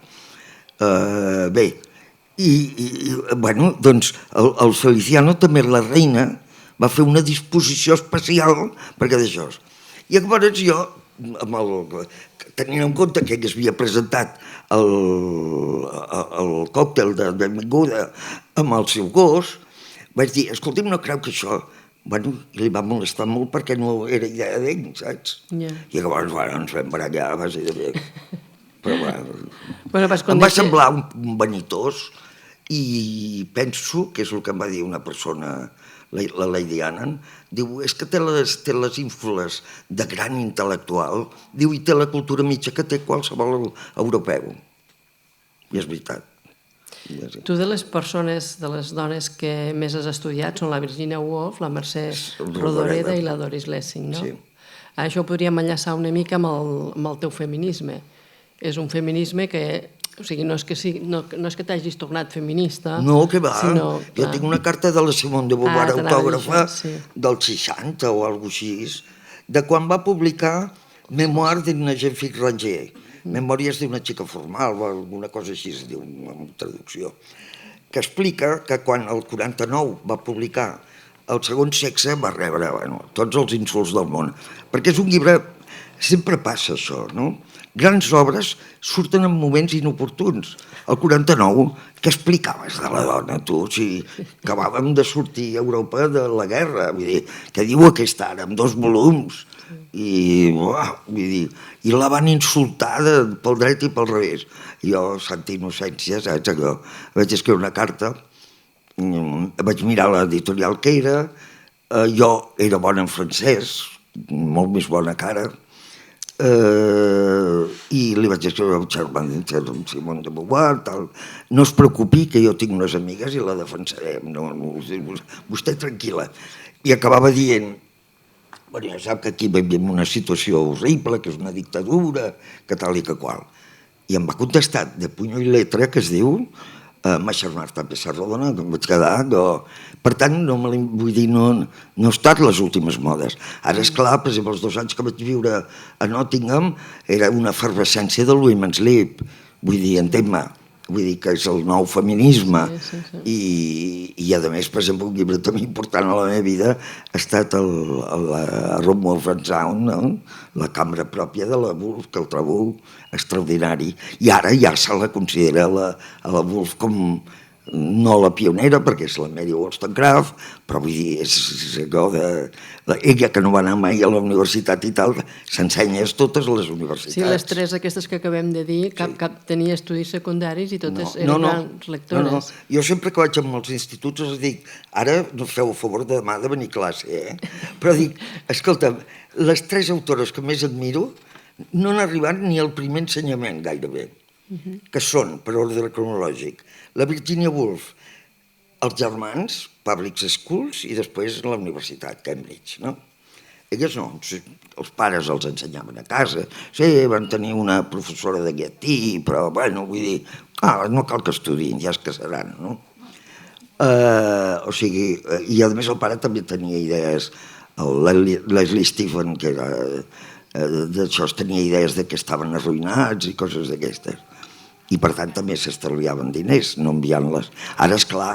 S2: Bé, i bueno, doncs el Feliciano també, la reina, va fer una disposició especial perquè d'això. I llavors jo, tenint en compte que ell havia presentat el còctel de benvinguda amb el seu gos, vaig dir, escolti'm, no creu que això... Bueno, li va molestar molt perquè no era idea d'ell, saps? I llavors, bueno, ens vam barallar a base de bé. Però bueno, em va semblar un vanitós I penso, que és el que em va dir una persona, la Lady Annan, diu, és que té les ínfules de gran intel·lectual, diu, i té la cultura mitja que té qualsevol europeu. I és veritat.
S3: Tu de les persones, de les dones que més has estudiat són la Virginia Woolf, la Mercè Rodoreda i la Doris Lessing, no?
S2: Sí.
S3: Això ho podríem enllaçar una mica amb el teu feminisme. És un feminisme que, o sigui, no és que t'hagis tornat feminista.
S2: No, que va. Jo
S3: clar.
S2: tinc una carta de la Simone de Beauvoir autògrafa
S3: sí.
S2: del 60 o alguna cosa així, de quan va publicar Mémoire d'una jeune fille rangée, Memòries d'una xica formal o alguna cosa així es diu en traducció, que explica que quan el 49 va publicar El segon sexe va rebre tots els insults del món, perquè és un llibre, sempre passa això, no? Grans obres surten en moments inoportuns. El 49, què explicaves de la dona, tu? Si acabàvem de sortir a Europa de la guerra, vull dir, què diu aquesta ara, amb 2 volums? I la van insultar pel dret i pel revés. Jo, santa innocència, saps allò? Vaig escriure una carta, vaig mirar l'editorial que era, jo era bona en francès, molt més bona que ara, i li vaig escriure al Charmant Simone de Beauvoir, tal. No es preocupi, que jo tinc unes amigues i la defensarem, vostè tranquil·la. I acabava dient, ja sap que aquí vivim una situació horrible, que és una dictadura, que tal i que qual. I em va contestar de puny i letra, que es diu, m'ha xermat també Sardona, que em vaig quedar. Per tant, vull dir, no he estat les últimes modes. Ara, esclar, per exemple, els 2 anys que vaig viure a Nottingham era una efervescència del Women's Lib. Vull dir, entén-me, vull dir que és el nou feminisme. I a més, per exemple, un llibre també important a la meva vida ha estat a Romuald Van Zaun, la cambra pròpia de la Woolf, que el trobo extraordinari. I ara ja se la considera a la Woolf com no la pionera, perquè és la Mary Wollstonecraft, però vull dir, és allò de... Ella, que no va anar mai a la universitat i tal, s'ensenya a totes les universitats.
S3: Sí, les 3 aquestes que acabem de dir, cap tenia estudis secundaris i totes eren grans lectores.
S2: Jo sempre que vaig amb els instituts els dic, ara no feu el favor de demà de venir a classe, però dic, escolta, les 3 autores que més admiro no han arribat ni al primer ensenyament gairebé, que són, per ordre cronològic, la Virginia Woolf, els germans, Public Schools, i després la universitat, Cambridge, no? Elles no, els pares els ensenyaven a casa, sí, van tenir una professora de llatí, però, bueno, vull dir, no cal que estudiïn, ja es casaran, no? O sigui, i a més el pare també tenia idees, Leslie Stephen, que era d'això, tenia idees de que estaven arruïnats i coses d'aquestes. I per tant també s'estalviaven diners no enviant-les. Ara, esclar,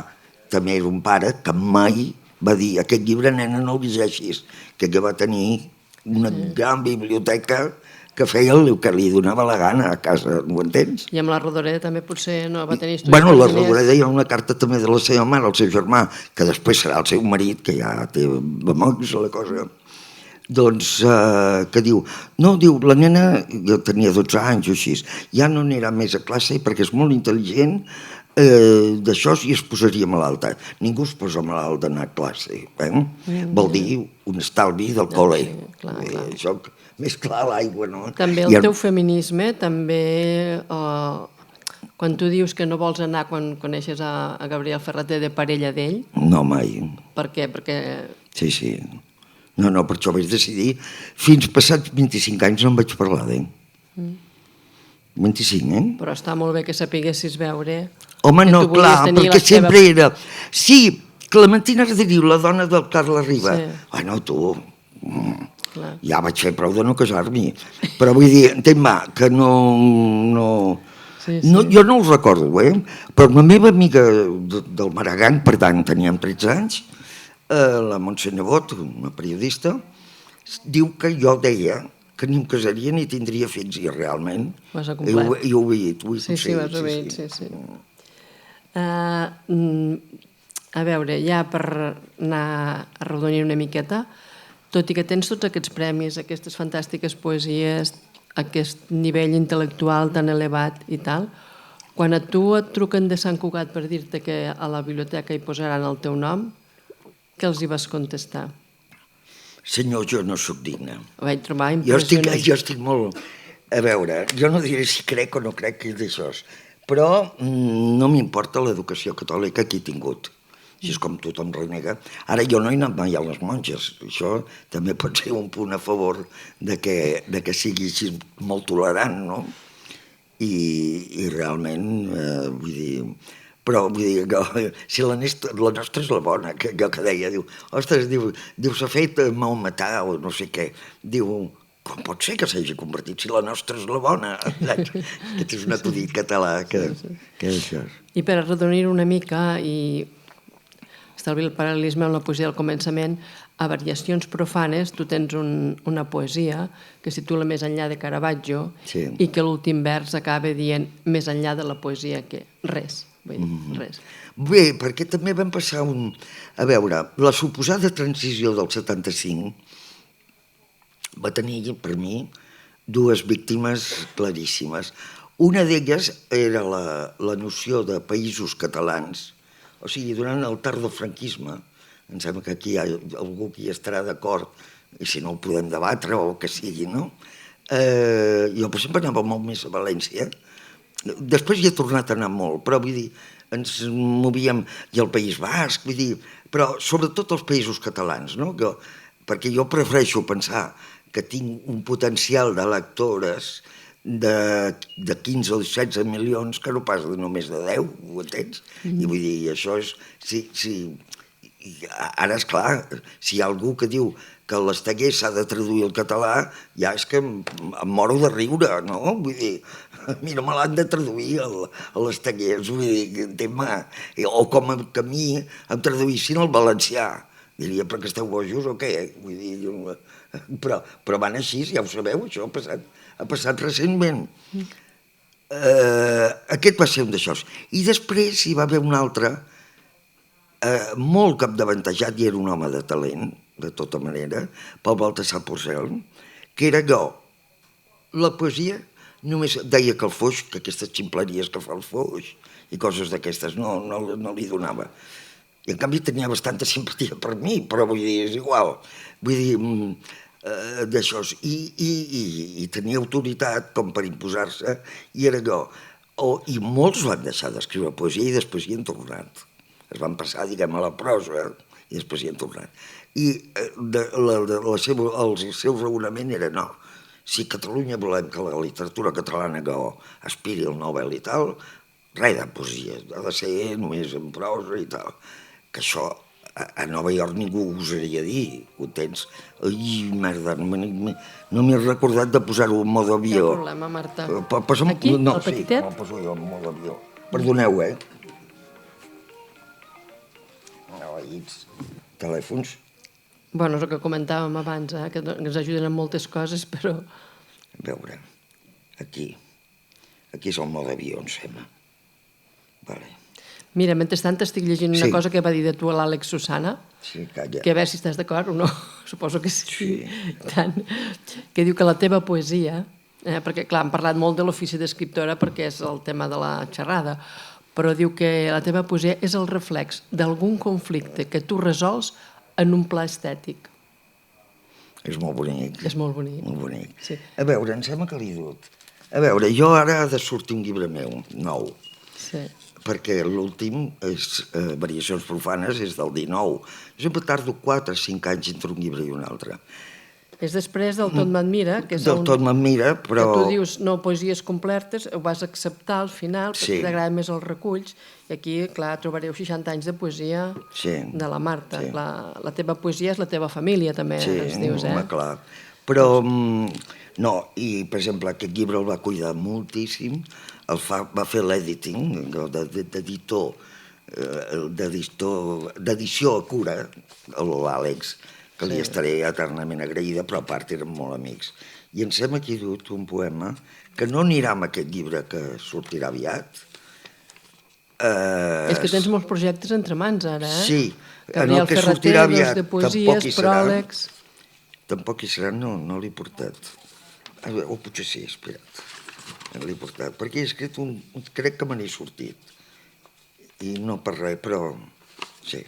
S2: també era un pare que mai va dir aquest llibre, nena, no el llegeixis, que va tenir una gran biblioteca que feia el que li donava la gana a casa, ho entens?
S3: I amb la Rodoreda també potser no va tenir estudis.
S2: Bueno, la Rodoreda hi ha una carta també de la seva mare, el seu germà, que després serà el seu marit, que ja té bemocs la cosa, doncs, que diu, no, diu, la nena, jo tenia 12 anys o així, ja no anirà més a classe perquè és molt intel·ligent, d'això i es posaria malalta. Ningú es posa malalt d'anar a classe, vol dir un estalvi del col·le. Això, més clar l'aigua, no?
S3: També el teu feminisme, també, quan tu dius que no vols anar quan coneixes a Gabriel Ferrater de parella d'ell...
S2: No, mai.
S3: Per què? Perquè...
S2: Sí. No, per això vaig decidir. Fins passats 25 anys no em vaig parlar d'ell. 25,
S3: Però està molt bé que sapiguessis veure...
S2: Home, no, clar, perquè sempre era... Sí, Clementina Arderiu, la dona del Carles Riba. Bueno, tu... Ja vaig fer prou de no casar-m'hi. Però vull dir, entén-me, que no... Jo no ho recordo, però la meva amiga del Maragall, per tant, teníem 13 anys, la Montse Nebot, una periodista, diu que jo deia que ni em casaria ni tindria fills, i realment...
S3: Ho has acomplert.
S2: I ho he dit.
S3: Sí, ho has obeït, sí. A veure, ja per anar arrodonint una miqueta, tot i que tens tots aquests premis, aquestes fantàstiques poesies, aquest nivell intel·lectual tan elevat i tal, Quan a tu et truquen de Sant Cugat per dir-te que a la biblioteca hi posaran el teu nom, què els hi vas contestar?
S2: Senyor, jo no sóc digne.
S3: Ho vaig trobar
S2: Jo
S3: impressionant.
S2: estic molt... A veure, jo no diré si crec o no crec que és d'això, però no m'importa l'educació catòlica que he tingut. Així és com tothom renega. Ara jo no he anat mai a les monges. Això també pot ser un punt a favor de que sigui així molt tolerant, no? I realment, vull dir... Però, vull dir, si la nostra és la bona, que allò que deia, diu, ostres, diu, s'ha fet maometà o no sé què. Diu, com pot ser que s'hagi convertit si la nostra és la bona? Aquest és un acudit català que és això.
S3: I per arrodonir una mica i establir el paral·lelisme amb la poesia del començament, a Variacions profanes tu tens una poesia que situa més enllà de Caravaggio i que l'últim vers acaba dient més enllà de la poesia que res. Res.
S2: Bé, perquè també vam passar A veure, la suposada transició del 75 va tenir, per mi, dues víctimes claríssimes. Una d'elles era la noció de països catalans, o sigui, durant el tardofranquisme, em sembla que aquí hi ha algú que hi estarà d'acord, i si no ho podem debatre o el que sigui, no? Jo, per exemple, anava molt més a València. Després hi he tornat a anar molt, però vull dir, ens movíem, i al País Basc, vull dir, però sobretot els països catalans, no? Perquè jo prefereixo pensar que tinc un potencial de lectores de 15 o 16 milions que no pas de només de 10, ho entens? I vull dir, això és... Ara, esclar, si hi ha algú que diu que l'Estaguer s'ha de traduir al català, ja és que em moro de riure, no? Vull dir, mira, me l'han de traduir a l'Estaguer, vull dir, o com que a mi em traduïssin al valencià. Diria, però que esteu bojos o què? Vull dir, però van així, ja ho sabeu, això ha passat recentment. Aquest va ser un d'això. I després hi va haver un altre, molt capdavantejat, i era un home de talent, de tota manera, Pau Baltasar Porcel, que era allò, la poesia només deia que el Foix, que aquestes ximpleries que fa el Foix i coses d'aquestes, no li donava. I en canvi tenia bastanta simpatia per mi, però vull dir, és igual. Vull dir, d'això. I tenia autoritat com per imposar-se, i era allò. I molts van deixar d'escriure poesia i després hi han tornat. Es van passar, diguem, a la prosa i després hi han tornat. I el seu raonament era no. Si Catalunya volem que la literatura catalana aspiri al Nobel i tal, res de poesia, ha de ser només en prosa i tal. Que això a Nova York ningú gosaria dir, ho tens? Ai, merda, no m'he recordat de posar-ho en modo avió.
S3: Quin problema, Marta?
S2: Aquí,
S3: al petitet?
S2: No, poso jo en modo avió. Perdoneu, telèfons.
S3: Bueno, és el que comentàvem abans, que ens ajuden en moltes coses, però...
S2: A veure, aquí és el mode avió, em sembla. Vale.
S3: Mira, mentrestant estic llegint una cosa que va dir de tu a l'Àlex Susana, que a veure si estàs d'acord o no, suposo que sí, que diu que la teva poesia, perquè clar, hem parlat molt de l'ofici d'escriptora perquè és el tema de la xerrada, però diu que la teva poesia és el reflex d'algun conflicte que tu resols en un pla estètic.
S2: És molt bonic.
S3: És molt bonic.
S2: Molt bonic. A veure, em sembla que l'he dut. A veure, jo ara ha de sortir un llibre meu, nou.
S3: Sí.
S2: Perquè l'últim, Variacions profanes, és del 19. Jo sempre tardo 4 o 5 anys entre un llibre i un altre.
S3: És després del Tot m'admira, que és
S2: del Tot m'admira, però...
S3: que tu dius no poesies completes, ho vas acceptar al final perquè t'agraden més els reculls, i aquí, clar, trobareu 60 anys de poesia de la Marta. La teva poesia és la teva família, també, es dius,
S2: Sí, home, clar. Però, no, i, per exemple, aquest llibre el va cuidar moltíssim, va fer l'editing d'edició a cura, l'Àlex, que li estaré eternament agraïda, però a part érem molt amics. I em sembla que he dut un poema que no anirà amb aquest llibre que sortirà aviat.
S3: És que tens molts projectes entre mans ara, eh?
S2: Sí,
S3: en el que sortirà aviat tampoc hi serà. Tampoc
S2: hi serà, no l'he portat. O potser sí, espera't. l'he portat, perquè he escrit crec que me n'he sortit. I no per res, però sí.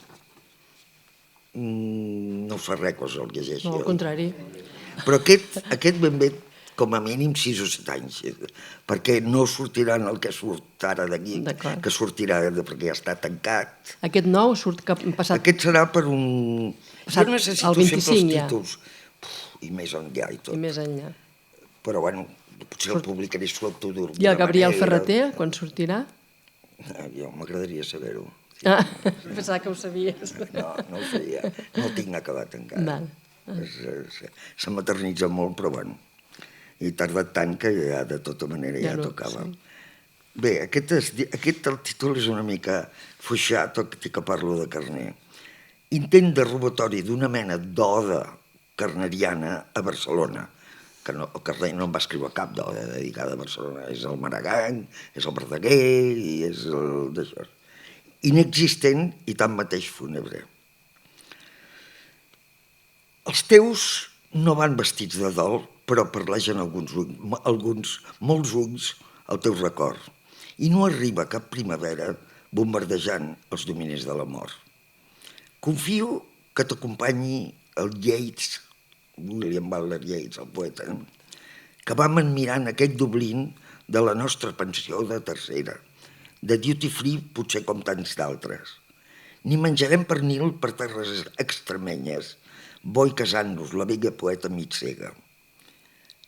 S2: No fa res que el llegeixi.
S3: No, al contrari.
S2: Però aquest ben bé, com a mínim 6 o 7 anys, perquè no sortiran el que surt ara d'aquí, que sortirà perquè ja està tancat.
S3: Aquest nou surt passat...
S2: Aquest serà per un... Jo necessito
S3: el 25
S2: sempre els
S3: ja.
S2: títols. I més enllà i tot.
S3: I més enllà.
S2: Però bueno, potser el publicaré suelto d'una manera.
S3: I el Gabriel Ferreter, quan sortirà?
S2: Jo m'agradaria saber-ho.
S3: Ah, pensava que ho sabies.
S2: No, no ho sabia. No el tinc acabat encara. Se m'eternitza molt, però bueno. I he tardat tant que ja de tota manera ja tocava. Bé, aquest el títol és una mica fuixà, tot i que parlo de Carner. Intent de robatori d'una mena d'oda carneriana a Barcelona. Que el Carner no em va escriure cap d'oda dedicada a Barcelona. És el Maragall, és el Verdaguer i és el d'això. Inexistent i tanmateix fúnebre. Els teus no van vestits de dol, però parlegen molts ulls al teu record. I no arriba cap primavera bombardejant els dominis de la mort. Confio que t'acompanyi el Yeats, William Butler Yeats, el poeta, que vam admirant aquell Dublín de la nostra pensió de tercera, de duty free potser com tants d'altres. Ni menjarem pernil per terres extremenyes, boi casant-nos la vella poeta mig cega.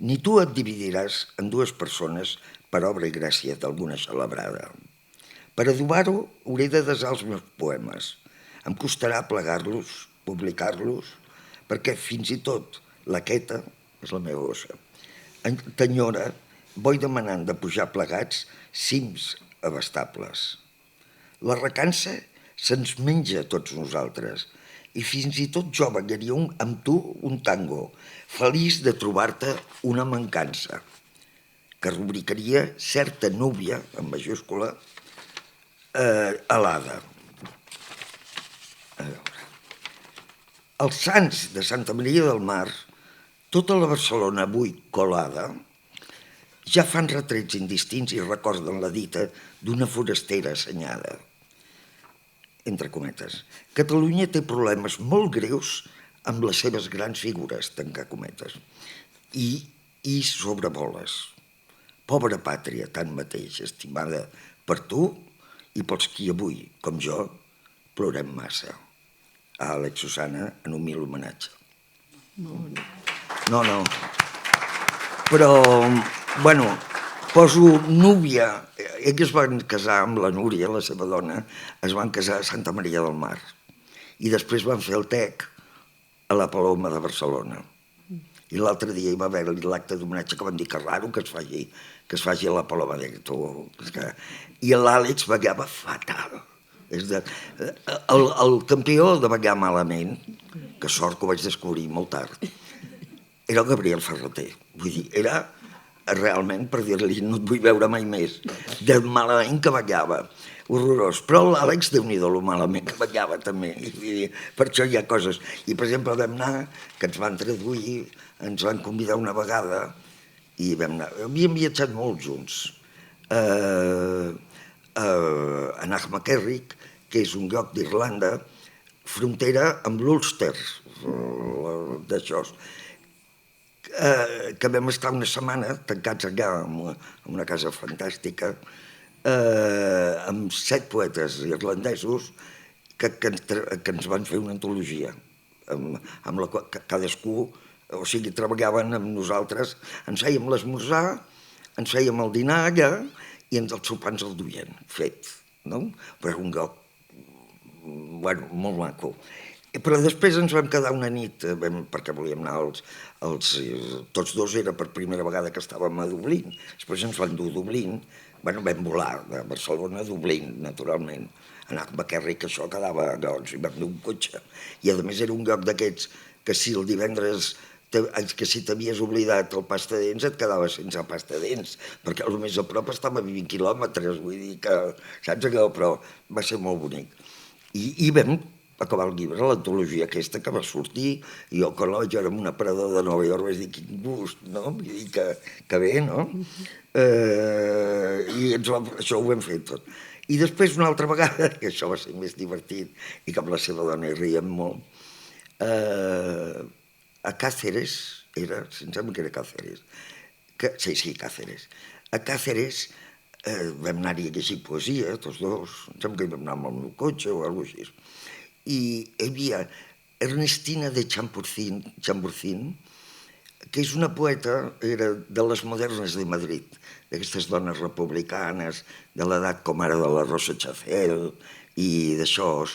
S2: Ni tu et dividiràs en 2 persones per obra i gràcia d'alguna celebrada. Per adobar-ho hauré de desar els meus poemes. Em costarà plegar-los, publicar-los, perquè fins i tot la Queta, és la meva gossa, t'enyora, boi demanant de pujar plegats cims abastables. La recança se'ns menja a tots nosaltres i fins i tot jo ballaria amb tu un tango, feliç de trobar-te una mancança, que rubricaria certa núvia, en majúscula, alada. Els sants de Santa Maria del Mar, tota la Barcelona avui colada, ja fan retrets indistints i recorden la dita d'una forastera assenyada. Entre cometes. Catalunya té problemes molt greus amb les seves grans figures, tancar cometes, i sobrevoles. Pobra pàtria, tanmateix, estimada per tu i pels qui avui, com jo, plorem massa. A Àlex Susana, en humil homenatge. No. Però, bueno, poso núvia. Ells es van casar amb la Núria, la seva dona, es van casar a Santa Maria del Mar. I després van fer el TEC a la Paloma de Barcelona. I l'altre dia hi va haver l'acte d'homenatge que van dir que raro que es faci a la Paloma de Barcelona. I l'Àlex ballava fatal. El campió de ballar malament, que sort que ho vaig descobrir molt tard, era el Gabriel Ferreter. Vull dir, era realment per dir-li no et vull veure mai més, de malament que ballava, horrorós. Però l'Àlex, Déu-n'hi-do, lo malament que ballava també. Per això hi ha coses. I, per exemple, vam anar, que ens van traduir, ens van convidar una vegada i vam anar. Havíem viatjat molt junts. A Nachmakerrick, que és un lloc d'Irlanda, frontera amb l'Ulster, d'això, que vam estar una setmana tancats allà en una casa fantàstica, amb 7 poetes irlandesos que ens van fer una antologia, amb la qual cadascú, o sigui, treballaven amb nosaltres, ens fèiem l'esmorzar, ens fèiem el dinar allà i els sopars el duien, fet, no? Però un lloc, bueno, molt maco. Però després ens vam quedar una nit, perquè volíem anar tots dos, era per primera vegada que estàvem a Dublín, després ens van dur a Dublín, bueno, vam volar de Barcelona a Dublín, naturalment, anar a Baquerri, que això quedava, doncs, i vam dur un cotxe, i a més era un lloc d'aquests que si el divendres, que si t'havies oblidat el pasta de dents et quedaves sense pasta de dents, perquè el més a prop estava a 20 quilòmetres, vull dir que, saps allò, però va ser molt bonic. I vam acabar el llibre, l'antologia aquesta que va sortir, i jo, quan jo era un aparador de Nova York, vaig dir, quin gust, no? Vull dir que bé, no? I això ho vam fer tot. I després, una altra vegada, que això va ser més divertit, i que amb la seva dona hi riem molt, a Càceres, em sembla que era Càceres, sí, Càceres. A Càceres vam anar-hi a llegir poesia, tots dos, em sembla que vam anar amb el meu cotxe o alguna cosa així. I hi havia Ernestina de Champurcín, que és una poeta, era de les modernes de Madrid, d'aquestes dones republicanes, de l'edat com ara de la Rosa Chacel i d'això,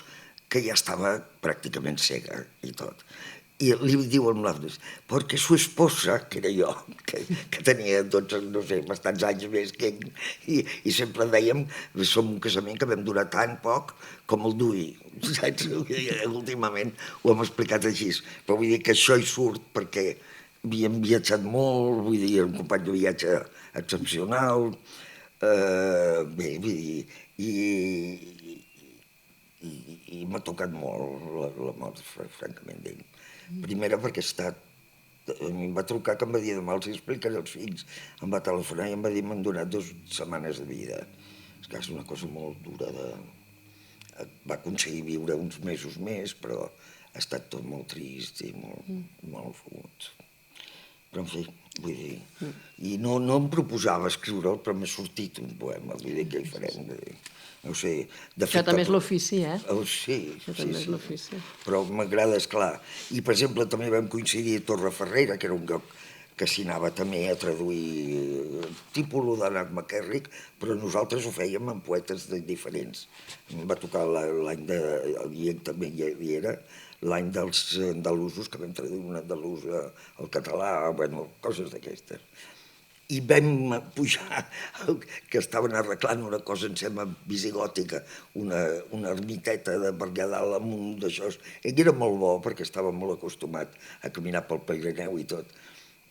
S2: que ja estava pràcticament cega i tot. I li diu amb l'altre, perquè su esposa, que era jo, que tenia, doncs, no sé, bastants anys més que ell, i sempre dèiem, som un casament que vam durar tan poc com el d'Ui, saps? Últimament ho hem explicat així, però vull dir que això hi surt perquè havíem viatjat molt, vull dir, un company de viatge excepcional, bé, vull dir, i m'ha tocat molt la mort, francament, d'ell. Primera perquè em va trucar que em va dir demà els explicaré als fills, em va telefonar i em va dir m'han donat 2 setmanes de vida. És una cosa molt dura va aconseguir viure uns mesos més, però ha estat tot molt trist i molt fumut. Però en fi, vull dir, i no em proposava escriure'l, però m'ha sortit un poema, vull dir, què hi farem? No sé, de fet...
S3: Això també és l'ofici, eh?
S2: Sí,
S3: això també és l'ofici.
S2: Però m'agrada, esclar. I, per exemple, també vam coincidir a Torreferrera, que era un lloc que s'hi anava també a traduir tipus d'Anat McKerrick, però nosaltres ho fèiem amb poetes diferents. Em va tocar l'any de... i ell també hi era, l'any dels andalusos, que vam traduir un andalús al català, bueno, coses d'aquestes. I vam pujar, que estaven arreglant una cosa, em sembla, visigòtica, una ermiteta de per allà dalt amunt d'això. Ell era molt bo perquè estava molt acostumat a caminar pel Pirineu i tot.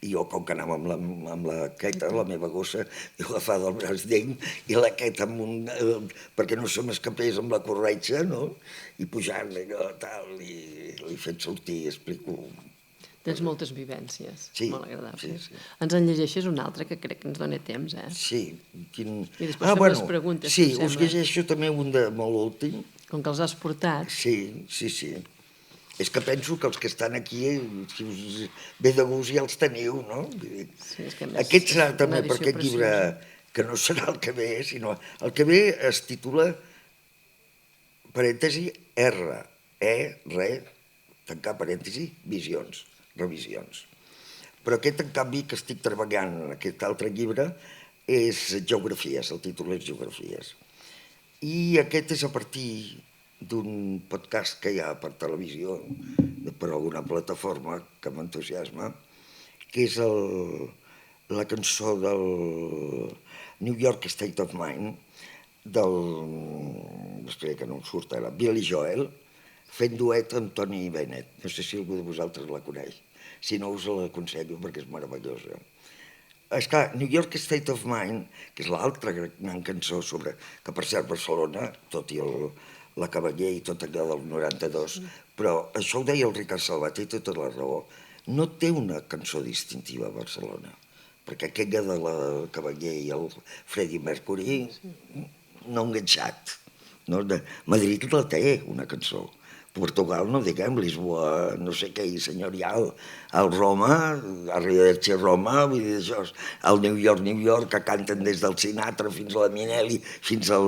S2: I jo, com que anava amb la queta, la meva gossa, jo agafava del braç d'ell i la queta amunt, perquè no se m'escapés amb la corretja, no? I pujant, tal, i l'he fet sortir, explico.
S3: Tens moltes vivències, molt agradables.
S2: Sí.
S3: Ens en llegeixes un altre, que crec que ens dona temps, eh?
S2: Sí.
S3: I després fem les preguntes,
S2: sí, us llegeixo també un de molt últim.
S3: Com que els has portat.
S2: Sí. És que penso que els que estan aquí, si us ve de gust ja els teniu, no?
S3: Sí, és que
S2: aquest serà també per aquest llibre, que no serà el que ve, sinó el que ve es titula, parèntesi, tancar parèntesi, visions. Revisions. Però aquest, en canvi, que estic treballant en aquest altre llibre és Geografies, el títol és Geografies. I aquest és a partir d'un podcast que hi ha per televisió, per alguna plataforma que m'entusiasma, que és la cançó del New York State of Mind, espera que no em surt ara, Billy Joel, fent duet amb Tony Bennett. No sé si algú de vosaltres la coneix. Si no, us l'aconsello perquè és meravellosa. És clar, New York State of Mind, que és l'altra gran cançó sobre... que per cert Barcelona, tot i la Cavaller i tot allò del 92, però això ho deia el Ricard Salvat i té tota la raó, no té una cançó distintiva a Barcelona, perquè aquella de la Cavaller i el Freddie Mercury no ha enganxat. Madrid la té, una cançó. Portugal, no diguem, Lisboa, no sé què, senyorial, el Roma, Arrivederci Roma, vull dir això, el New York, que canten des del Sinatra fins a la Minelli, fins al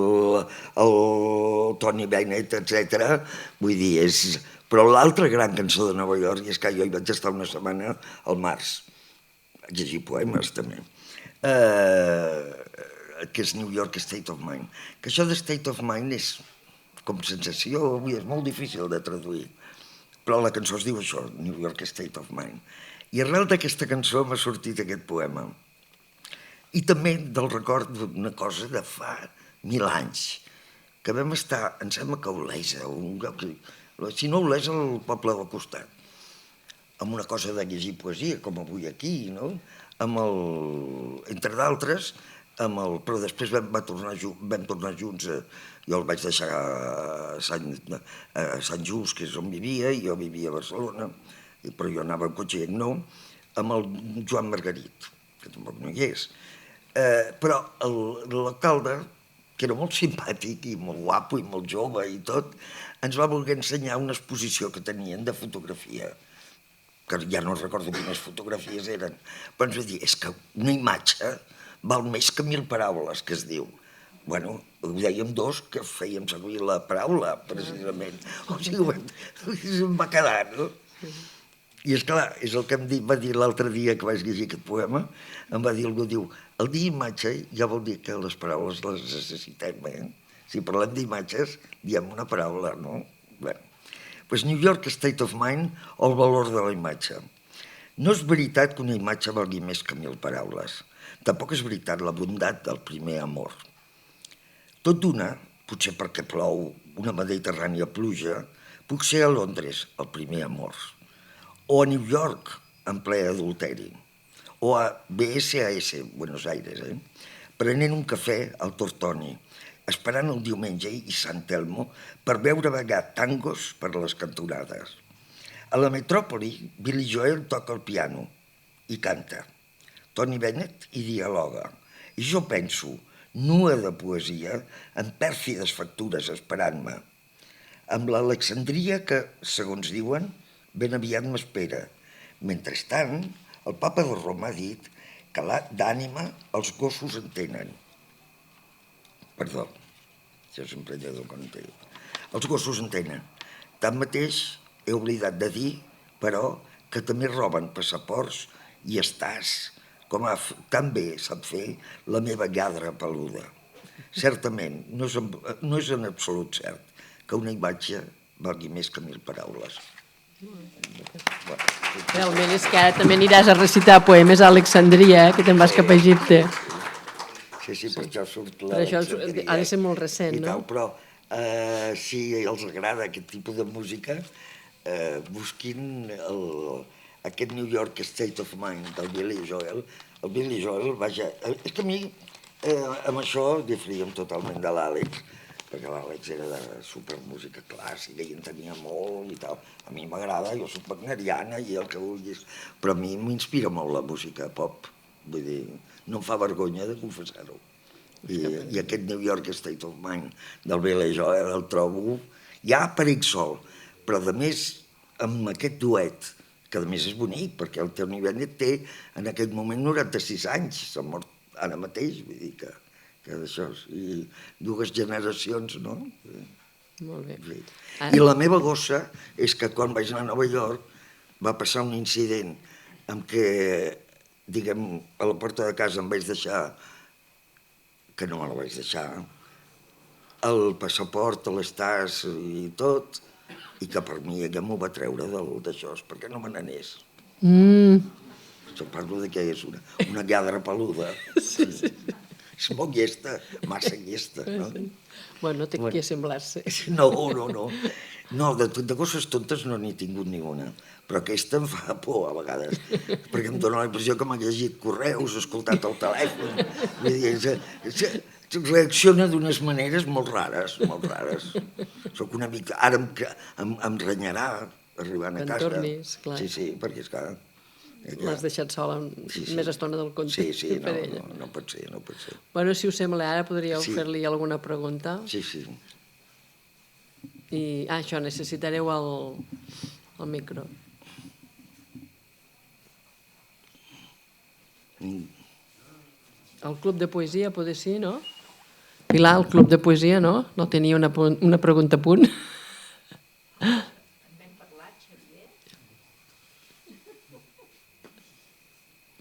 S2: Tony Bennett, etc. Vull dir, és... Però l'altra gran cançó de Nova York, i és que jo hi vaig estar una setmana al març, a llegir poemes també, que és New York State of Mind. Que això de State of Mind és... com sensació, avui és molt difícil de traduir, però la cançó es diu això, New York State of Mind. I arrel d'aquesta cançó m'ha sortit aquest poema. I també del record d'una cosa de fa 1000 anys, que vam estar, em sembla que a Olesa, si no a Olesa, al poble del costat, amb una cosa de llegir poesia, com avui aquí, no? Entre d'altres, però després vam tornar junts, jo el vaig deixar a Sant Just, que és on vivia, i jo vivia a Barcelona, però jo anava en cotxe i ell no, amb el Joan Margarit, que tampoc no hi és. Però l'alcalde, que era molt simpàtic i molt guapo i molt jove i tot, ens va voler ensenyar una exposició que tenien de fotografia, que ja no recordo quines fotografies eren, però ens va dir, és que una imatge val més que 1000 paraules, que es diu. Bueno, ho dèiem dos que fèiem servir la paraula, precisament. O sigui, em va quedar, no? I esclar, és el que em va dir l'altre dia que vaig llegir aquest poema, em va dir algú, diu, el dir imatge ja vol dir que les paraules les necessitem, Si parlem d'imatges, diem una paraula, no? Bé, doncs New York State of Mind o el valor de la imatge. No és veritat que una imatge valgui més que 1000 paraules. Tampoc és veritat la bondat del primer amor. Tot d'una, potser perquè plou una mediterrània pluja, puc ser a Londres, el primer amor, o a New York, en ple adulteri, o a BSAS, Buenos Aires, prenent un cafè al Tortoni, esperant el diumenge i Sant Telmo per veure vagar tangos per les cantonades. A la metròpoli, Billy Joel toca el piano i canta. Tony Bennett hi dialoga. I jo penso, nua de poesia, en pèrfides factures esperant-me. Amb l'Alexandria que, segons diuen, ben aviat m'espera. Mentrestant, el papa de Roma ha dit que d'ànima els gossos en tenen. Perdó, jo sempre he de compte. Els gossos en tenen. Tanmateix, he oblidat de dir, però, que també roben passaports i estàs, com tan bé sap fer la meva lladra peluda. Certament, no és en absolut cert que una imatge valgui més que 1000 paraules.
S3: Realment és que ara també aniràs a recitar poemes a Alexandria, que te'n vas cap a Egipte.
S2: Sí, per això surt
S3: Per això ha de ser molt recent, no?
S2: Però si els agrada aquest tipus de música, busquin aquest New York State of Mind del Billy Joel. El Billy Joel, vaja, és que a mi amb això diferíem totalment de l'Àlex, perquè l'Àlex era de supermúsica clàssica i en tenia molt i tal. A mi m'agrada, jo soc wagneriana i el que vulguis, però a mi m'inspira molt la música pop. Vull dir, no em fa vergonya de confessar-ho. I aquest New York State of Mind del Billy Joel el trobo ja per ell sol, però a més amb aquest duet, que a més és bonic, perquè el Tony Bennett té en aquest moment 96 anys, s'ha mort ara mateix, vull dir que d'això, i 2 generacions, no?
S3: Molt bé.
S2: I la meva gossa és que quan vaig anar a Nova York va passar un incident en què, diguem, a la porta de casa em vaig deixar, que no me la vaig deixar, el passaport, l'estàs i tot, i que per mi ella m'ho va treure d'això, perquè no me n'anés. Jo parlo que és una lladra peluda. És molt llesta, massa llesta, no?
S3: Bueno, té que semblar-se.
S2: No. No, de coses tontes no n'he tingut ni una, però aquesta em fa por a vegades, perquè em dóna la impressió que m'ha llegit correus, escoltat el telèfon, vull dir, reacciona d'unes maneres molt rares, molt rares. Soc una mica... Ara em renyarà arribant a casa.
S3: Quan tornis, clar.
S2: Sí, perquè és que...
S3: L'has deixat sola més estona del compte per ella.
S2: No pot ser.
S3: Bueno, si us sembla, ara podríeu fer-li alguna pregunta.
S2: Sí.
S3: I això, necessitareu el micro. El club de poesia, poder sí, no? Pilar, el club de poesia, no? No tenia una pregunta a punt?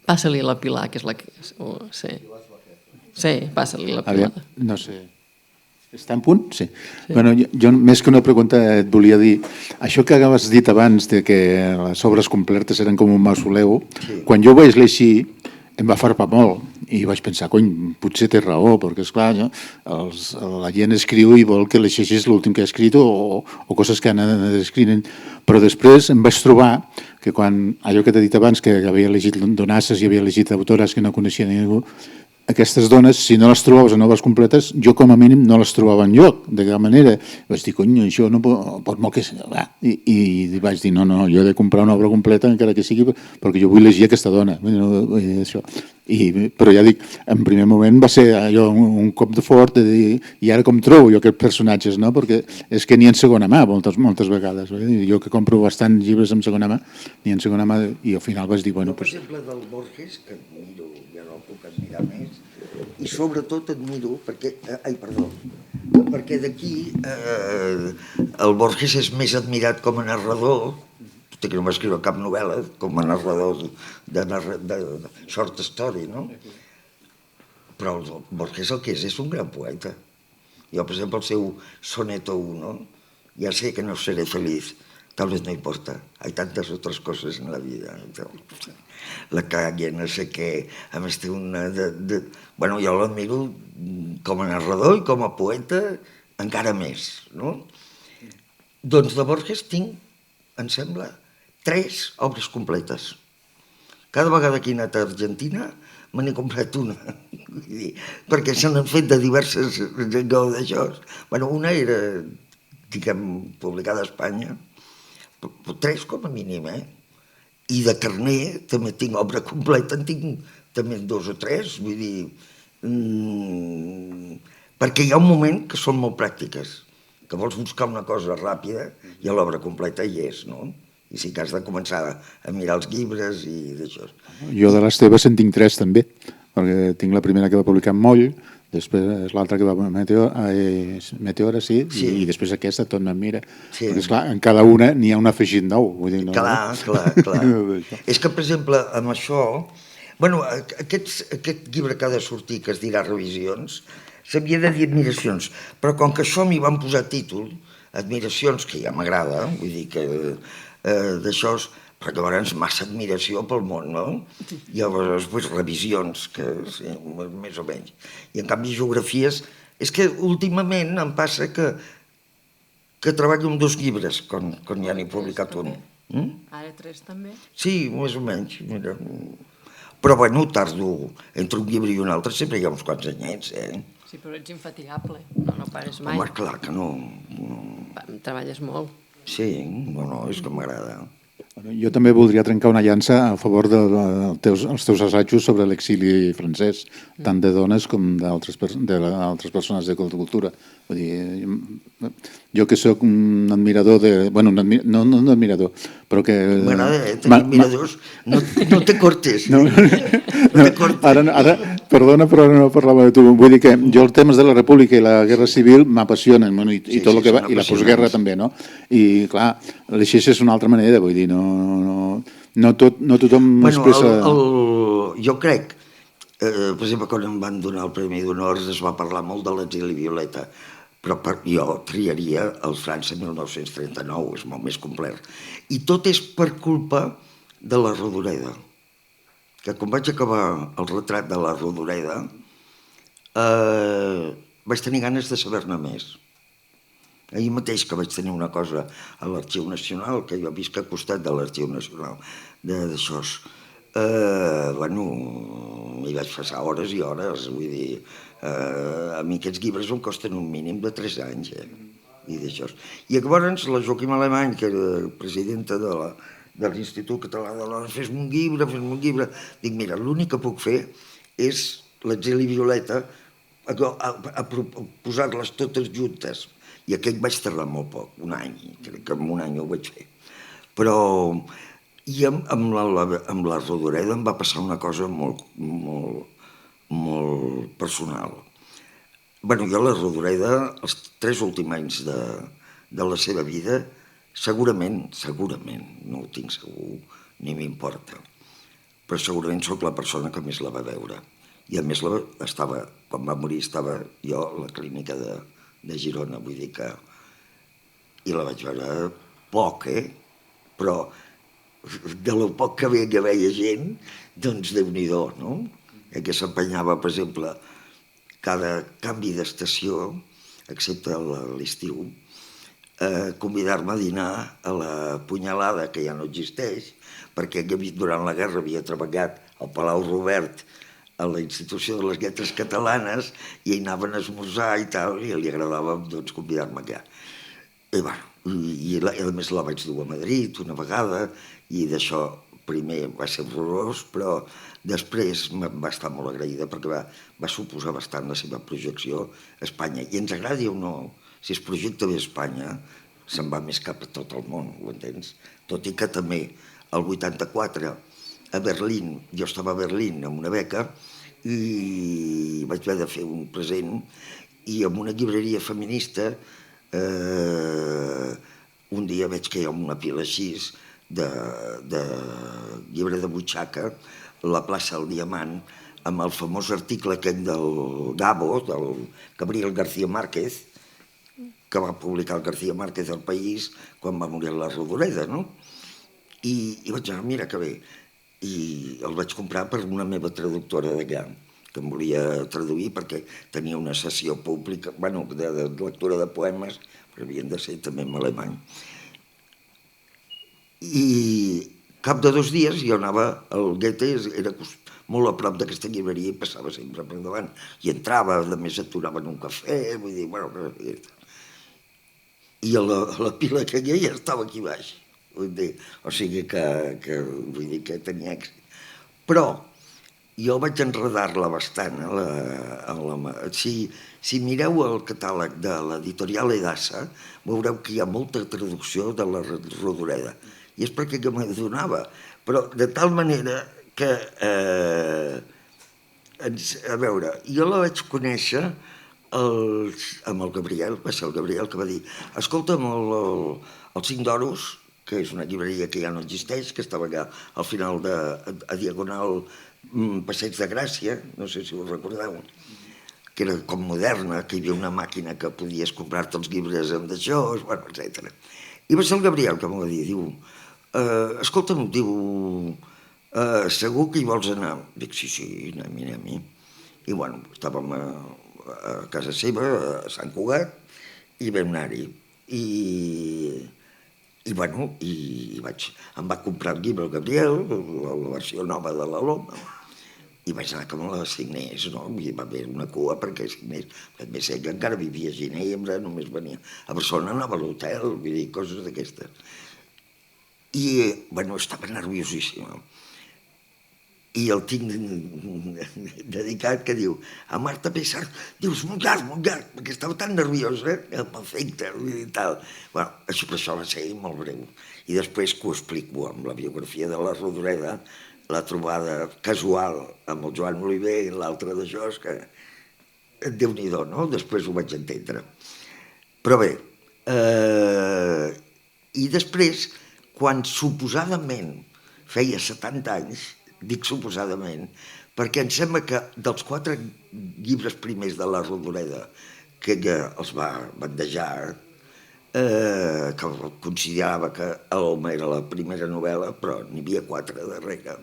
S3: Passa-li la Pilar, que és la que... Sí, passa-li la Pilar.
S4: No sé. Està en punt? Sí. Bueno, jo més que una pregunta et volia dir, això que has dit abans de que les obres completes eren com un mausoleu, quan jo ho vaig llegir em va farpar molt i vaig pensar, cony, potser té raó, perquè esclar, la gent escriu i vol que llegeixis l'últim que ha escrit o coses que han anat escrivint, però després em vaig trobar que quan allò que t'he dit abans, que havia llegit Donasses i havia llegit autores que no coneixia ningú, aquestes dones, si no les trobaves a noves completes, jo com a mínim no les trobava enlloc, de cap manera. Vaig dir, cony, això no pot molt que... I vaig dir, no, jo he de comprar una obra completa, encara que sigui, perquè jo vull llegir aquesta dona. Això. Però ja dic, en primer moment va ser allò un cop de fort de dir, i ara com trobo jo aquests personatges, no? Perquè és que ni en segona mà moltes vegades. Jo que compro bastants llibres en segona mà, ni en segona mà, i al final vaig dir, bueno...
S2: Per exemple, del Borges, que admiro, ja no el puc admirar més, i sobretot admiro, perquè d'aquí el Borges és més admirat com a narrador, tot i que no va escriure cap novel·la, com a narrador de short story, no? Però el Borges el que és un gran poeta. Jo, per exemple, el seu Soneto 1, ja sé que no seré feliz, tal vez no importa, hay tantas otras cosas en la vida. La calle, no sé què, a més té una... Bueno, jo l'admiro com a narrador i com a poeta encara més, no? Doncs de Borges tinc, em sembla, 3 obres completes. Cada vegada que he anat a Argentina me n'he comprat una, perquè se n'han fet de diverses d'això. Bueno, una era, diguem, publicada a Espanya, 3 com a mínim, I de Carner també tinc obra completa, en tinc també 2 o 3, vull dir... Perquè hi ha un moment que són molt pràctiques, que vols buscar una cosa ràpida i l'obra completa hi és, no? I sí que has de començar a mirar els llibres i d'això.
S4: Jo de les teves en tinc 3 també, perquè tinc la primera que va publicar en Moll, després l'altra que va a Meteora, sí, i després aquesta, Tot m'admira.
S2: Sí.
S4: Perquè, esclar, en cada una n'hi ha un afegit nou. Vull dir, no?
S2: Clar. És que, per exemple, amb això... Bueno, aquest llibre que ha de sortir, que es dirà Revisions, s'havia de dir Admiracions, però com que això m'hi van posar títol, Admiracions, que ja m'agrada, vull dir que d'això... Perquè llavors massa admiració pel món, no? I llavors després revisions, que sí, més o menys. I en canvi geografies... És que últimament em passa que treballo amb 2 llibres, quan ja n'he publicat un.
S3: Ara 3 també?
S2: Sí, més o menys. Mira. Però bueno, tardo entre un llibre i un altre, sempre hi ha uns quants anyets,
S3: Sí, però ets infatigable, no pares mai.
S2: Home, clar que no.
S3: Treballes molt.
S2: Sí, no, és que m'agrada.
S4: Jo també voldria trencar una llança a favor dels teus assajos sobre l'exili francès, tant de dones com d'altres persones de cultura. Vull dir, jo que sóc un admirador de... Bueno, no un admirador, però que...
S2: M'agrada, tenir admiradors. No te cortes.
S4: No te cortes. Ara, perdona, però no parlava de tu. Vull dir que jo els temes de la República i la Guerra Civil m'apassionen, i tot el que va, i la postguerra també, no? I, clar, això és una altra manera, vull dir, no tothom expressa...
S2: Jo crec, per exemple, quan em van donar el Premi d'Honor es va parlar molt de l'exili Violeta, però jo triaria el França 1939, és molt més complet. I tot és per culpa de la Rodoreda, que quan vaig acabar el retrat de la Rodoreda vaig tenir ganes de saber-ne més. Ahir mateix que vaig tenir una cosa a l'Arxiu Nacional, que jo visc al costat de l'Arxiu Nacional, d'això. Bueno, m'hi vaig passar hores i hores, vull dir, a mi aquests llibres em costen un mínim de 3 anys, i d'això. I llavors la Joaquim Alemany, que era presidenta de l'Institut Català de l'Hora, fes-me un llibre, dic, mira, l'únic que puc fer és l'exili Violeta, a posar-les totes juntes. I aquell vaig tardar molt poc, un any, crec que en un any ho vaig fer. Però, i amb la Rodoreda em va passar una cosa molt personal. Bé, jo la Rodoreda, els 3 últims anys de la seva vida, segurament, no ho tinc segur, ni m'importa, però segurament sóc la persona que més la va veure. I a més, quan va morir, estava jo a la clínica de Girona, vull dir que... I la vaig veure poc, però de lo poc que veia gent, doncs Déu-n'hi-do, no? Que s'empenyava, per exemple, cada canvi d'estació, excepte l'estiu, convidar-me a dinar a la Punyalada, que ja no existeix, perquè durant la guerra havia treballat al Palau Robert a la institució de les lletres catalanes i hi anaven a esmorzar i tal, i li agradava doncs, convidar-me allà. I, bueno, a més la vaig dur a Madrid una vegada i d'això primer va ser horrorós, però després va estar molt agraïda perquè va suposar bastant la seva projecció a Espanya. I ens agradi o no, si es projecta bé a Espanya, se'n va més cap a tot el món, ho entens? Tot i que també el 84 a Berlín, jo estava a Berlín amb una beca i vaig haver de fer un present i en una llibreria feminista un dia veig que hi ha una pila així de llibre de butxaca, la plaça del Diamant, amb el famós article aquest del Gabo, del Gabriel García Márquez, que va publicar el García Márquez al País quan va morir la Rodoreda, no? I vaig dir, mira que bé, i el vaig comprar per una meva traductora d'allà, que em volia traduir perquè tenia una sessió pública, bueno, de lectura de poemes, però havien de ser també en alemany. I cap de 2 dies jo anava al Goethe, era molt a prop d'aquesta llibreria i passava sempre per davant. I entrava, a més aturava en un cafè, vull dir, bueno... I a la pila que hi havia ja estava aquí baix. O sigui que tenia èxit. Però jo vaig enredar-la bastant. Si mireu el catàleg de l'editorial Edassa, veureu que hi ha molta traducció de la Rodoreda. I és perquè m'adonava. Però de tal manera que... A veure, jo la vaig conèixer amb el Gabriel, va ser el Gabriel que va dir escolta'm, el 5 d'Oros, que és una llibreria que ja no existeix, que estava allà al final a Diagonal Passeig de Gràcia, no sé si ho recordeu, que era com moderna, que hi havia una màquina que podies comprar-te els llibres amb d'això, bueno, etc. I va ser el Gabriel que m'ho va dir, diu, escolta'm, diu, segur que hi vols anar? Dic, sí, anem-hi. I bueno, estàvem a casa seva, a Sant Cugat, i vam anar-hi. I bueno, em va comprar el llibre el Gabriel, la versió nova de la Loma, i vaig anar que me la signés, no? I va haver una cua perquè signés. A més, ell encara vivia a Ginebra, només venia a Barcelona, anava a l'hotel, vull dir, coses d'aquestes. I, bueno, estava nerviosíssima. I el tinc dedicat que diu, a Marta Pessart, dius, molt llarg, perquè estava tan nerviosa, perfecte, i tal. Bueno, això per això va ser molt breu. I després que ho explico amb la biografia de la Rodoreda, la trobada casual amb el Joan Oliver i l'altre de Jos, que Déu-n'hi-do, no? Després ho vaig entendre. Però bé, i després, quan suposadament feia 70 anys, dic suposadament, perquè em sembla que dels 4 llibres primers de la Rodoreda, que ella els va bandejar, que considerava que l'Home era la primera novel·la, però n'hi havia 4 darrere,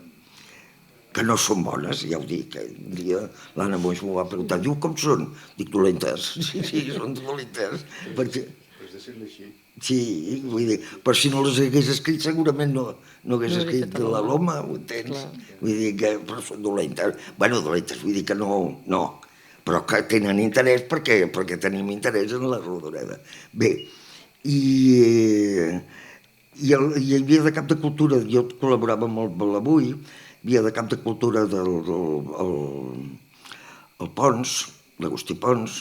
S2: que no són bones, ja ho dic. Un dia l'Anna Moix m'ho va preguntar, diu, com són? Dic, dolentes. Sí, són dolentes. Perquè...
S4: Pots dir-li així.
S2: Sí, vull dir, però si no les hagués escrit segurament no hagués escrit la Loma, ho entens? Vull dir que però són dolentes. Bueno, dolentes, vull dir que no, però que tenen interès perquè tenim interès en la Rodoreda. Bé, i hi havia de cap de cultura, jo col·laborava molt amb l'Avui, hi havia de cap de cultura del Pons, l'Agustí Pons,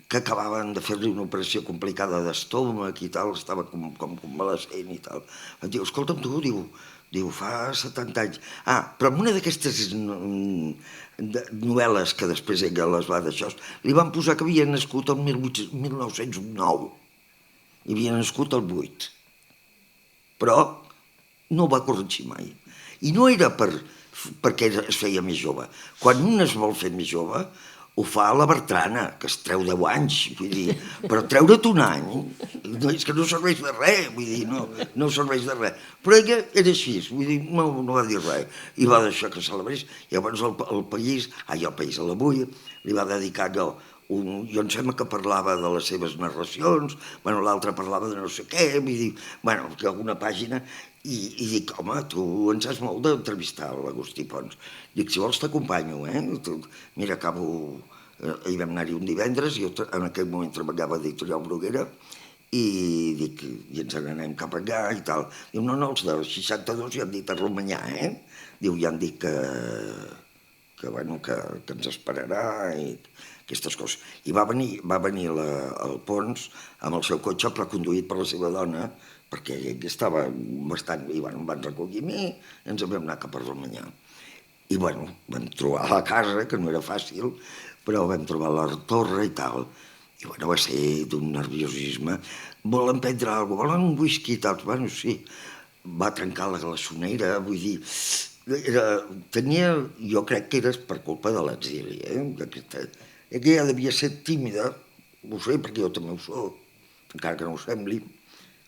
S2: que acabaven de fer-li una operació complicada d'estómac i tal, estava com convalescent i tal. Em diu, escolta'm tu, diu, fa 70 anys. Però en una d'aquestes novel·les que després ella les va d'això, li van posar que havia nascut el 1909 i havia nascut el 8. Però no ho va corregir mai. I no era perquè es feia més jove. Quan un es vol fer més jove, ho fa a la Bertrana, que es treu 10 anys, vull dir, però treure't un any, és que no serveix de res, vull dir, no serveix de res. Però ella era així, vull dir, no va dir res, i va deixar que celebrés. Llavors el País, a l'Avui, li va dedicar allò, jo em sembla que parlava de les seves narracions, l'altre parlava de no sé què, vull dir, que alguna pàgina, i dic, home, tu en saps molt d'entrevistar l'Agustí Pons. Dic, si vols t'acompanyo, Mira, acabo... Hi vam anar-hi un divendres, jo en aquell moment treballava a Editorial Bruguera, i dic, i ens n'anem cap allà i tal. Diu, no, els de 62 ja han dit a Romanyà, Diu, ja han dit que ens esperarà i aquestes coses. I va venir el Pons amb el seu cotxe preconduït per la seva dona, perquè ell estava bastant... I em van recollir a mi i ens vam anar cap a Romanyà. I vam trobar la casa, que no era fàcil, però vam trobar la torre i tal. I va ser d'un nerviosisme. Volen prendre alguna cosa, volen un whisky i tal. Sí, va trencar la glaçonera, vull dir... Jo crec que era per culpa de l'exili, Ella devia ser tímida, ho sé, perquè jo també ho soc, encara que no ho sembli,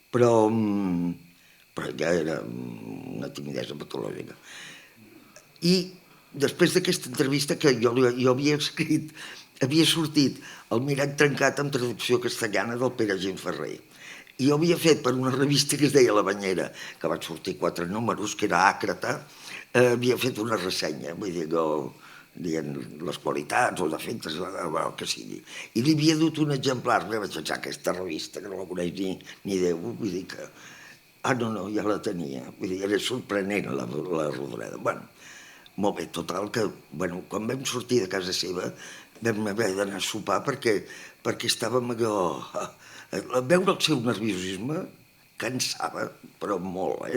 S2: però ella era una timidesa patològica. I després d'aquesta entrevista que jo havia escrit, havia sortit El mirall trencat amb traducció castellana del Pere Gimferrer. I jo havia fet per una revista que es deia La Banyera, que van sortir 4 números, que era Àcrata, havia fet una ressenya, vull dir, dient les qualitats o defectes, el que sigui. I li havia dut un exemplar, vaig pensar, aquesta revista, que no la coneix ni Déu, vull dir que... No, ja la tenia. Vull dir, era sorprenent la Rodoreda. Molt bé, total, que quan vam sortir de casa seva vam haver d'anar a sopar perquè estàvem allò... Veure el seu nerviosisme cansava, però molt,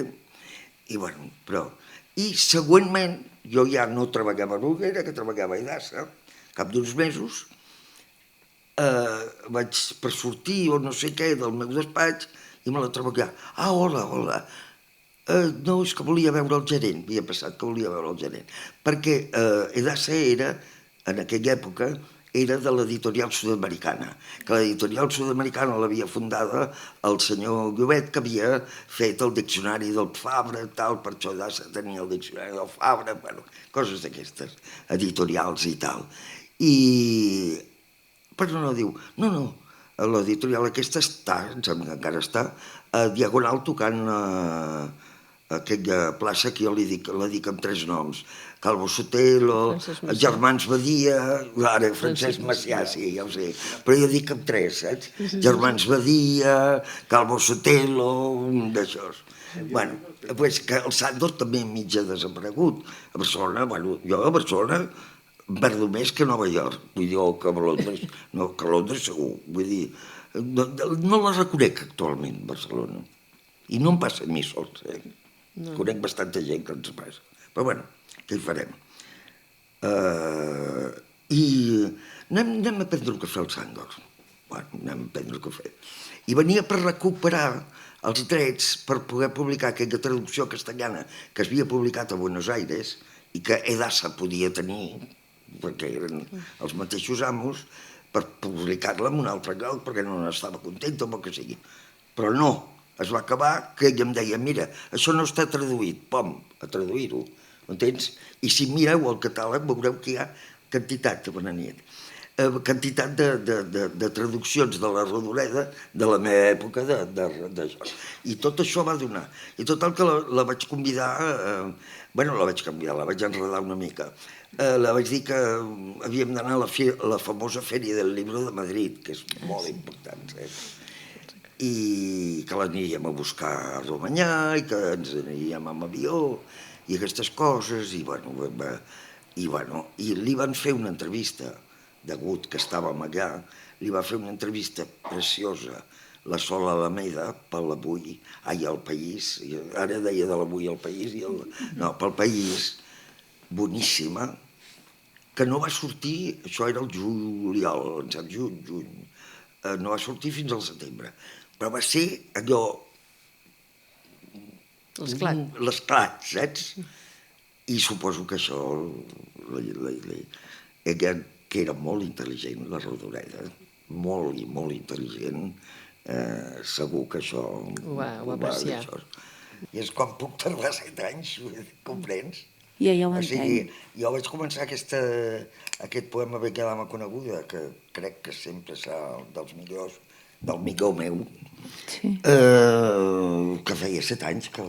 S2: I següentment, jo ja no treballava a Bruguera, que treballava a Edassa, cap d'uns mesos, vaig per sortir o no sé què del meu despatx i me la trobo allà. Hola. No, és que volia veure el gerent, havia passat que volia veure el gerent, perquè Edassa era, en aquella època, era de l'editorial sud-americana, que l'editorial sud-americana l'havia fundada el senyor Llobet, que havia fet el diccionari del Fabra, tal, per això Edassa tenia el diccionari del Fabra, coses d'aquestes, editorials i tal. Però no diu, no, l'editorial aquesta està, em sembla que encara està, a Diagonal tocant aquella plaça que jo la dic amb 3 noms, Calvo Sotelo, Germans Badia, ara Francesc Macià, sí, ja ho sé, però jo dic amb 3, saps? Germans Badia, Calvo Sotelo, d'això. Que el Sandor també mig ha desaparegut. A Barcelona, jo a Barcelona perdo més que a Nova York, vull dir, que a Londres, no, que a Londres segur, vull dir, no la reconec actualment, Barcelona. I no em passa a mi sols, Conec bastanta gent que ens passa. Però què hi farem? I anem a prendre un cafè al Sandor. Anem a prendre un cafè. I venia per recuperar els drets per poder publicar aquella traducció castellana que es havia publicat a Buenos Aires i que Edassa podia tenir, perquè eren els mateixos amos, per publicar-la en un altre lloc, perquè no n'estava contenta o el que sigui. Però no, es va acabar que ella em deia, mira, això no està traduït, a traduir-ho, entens? I si mireu el catàleg veureu que hi ha quantitat de traduccions de la Rodoreda de la meva època d'això. I tot això va donar. I total que la vaig convidar, la vaig enredar una mica. La vaig dir que havíem d'anar a la famosa Fèria del Libro de Madrid, que és molt important, i que l'aniríem a buscar a Romanyà i que ens aniríem amb avió i aquestes coses, i li van fer una entrevista, degut que estàvem allà, li va fer una entrevista preciosa la Sol Alameda per l'Avui, El País, ara deia de l'Avui El País, pel País, boníssima, que no va sortir, això era el juliol, juny, no va sortir fins al setembre, però va ser allò... L'esclat, saps? I suposo que això... Ella, que era molt intel·ligent, la Rodoreda, molt i molt intel·ligent, segur que això...
S3: Ho va apreciar.
S2: I és com puc tardar 7 anys, comprens?
S5: Ja ho
S2: O sigui,
S5: entenc.
S2: jo vaig començar aquest poema bé que dama coneguda, que crec que sempre serà dels millors, del millor meu,
S5: Sí.
S2: que feia 7 anys que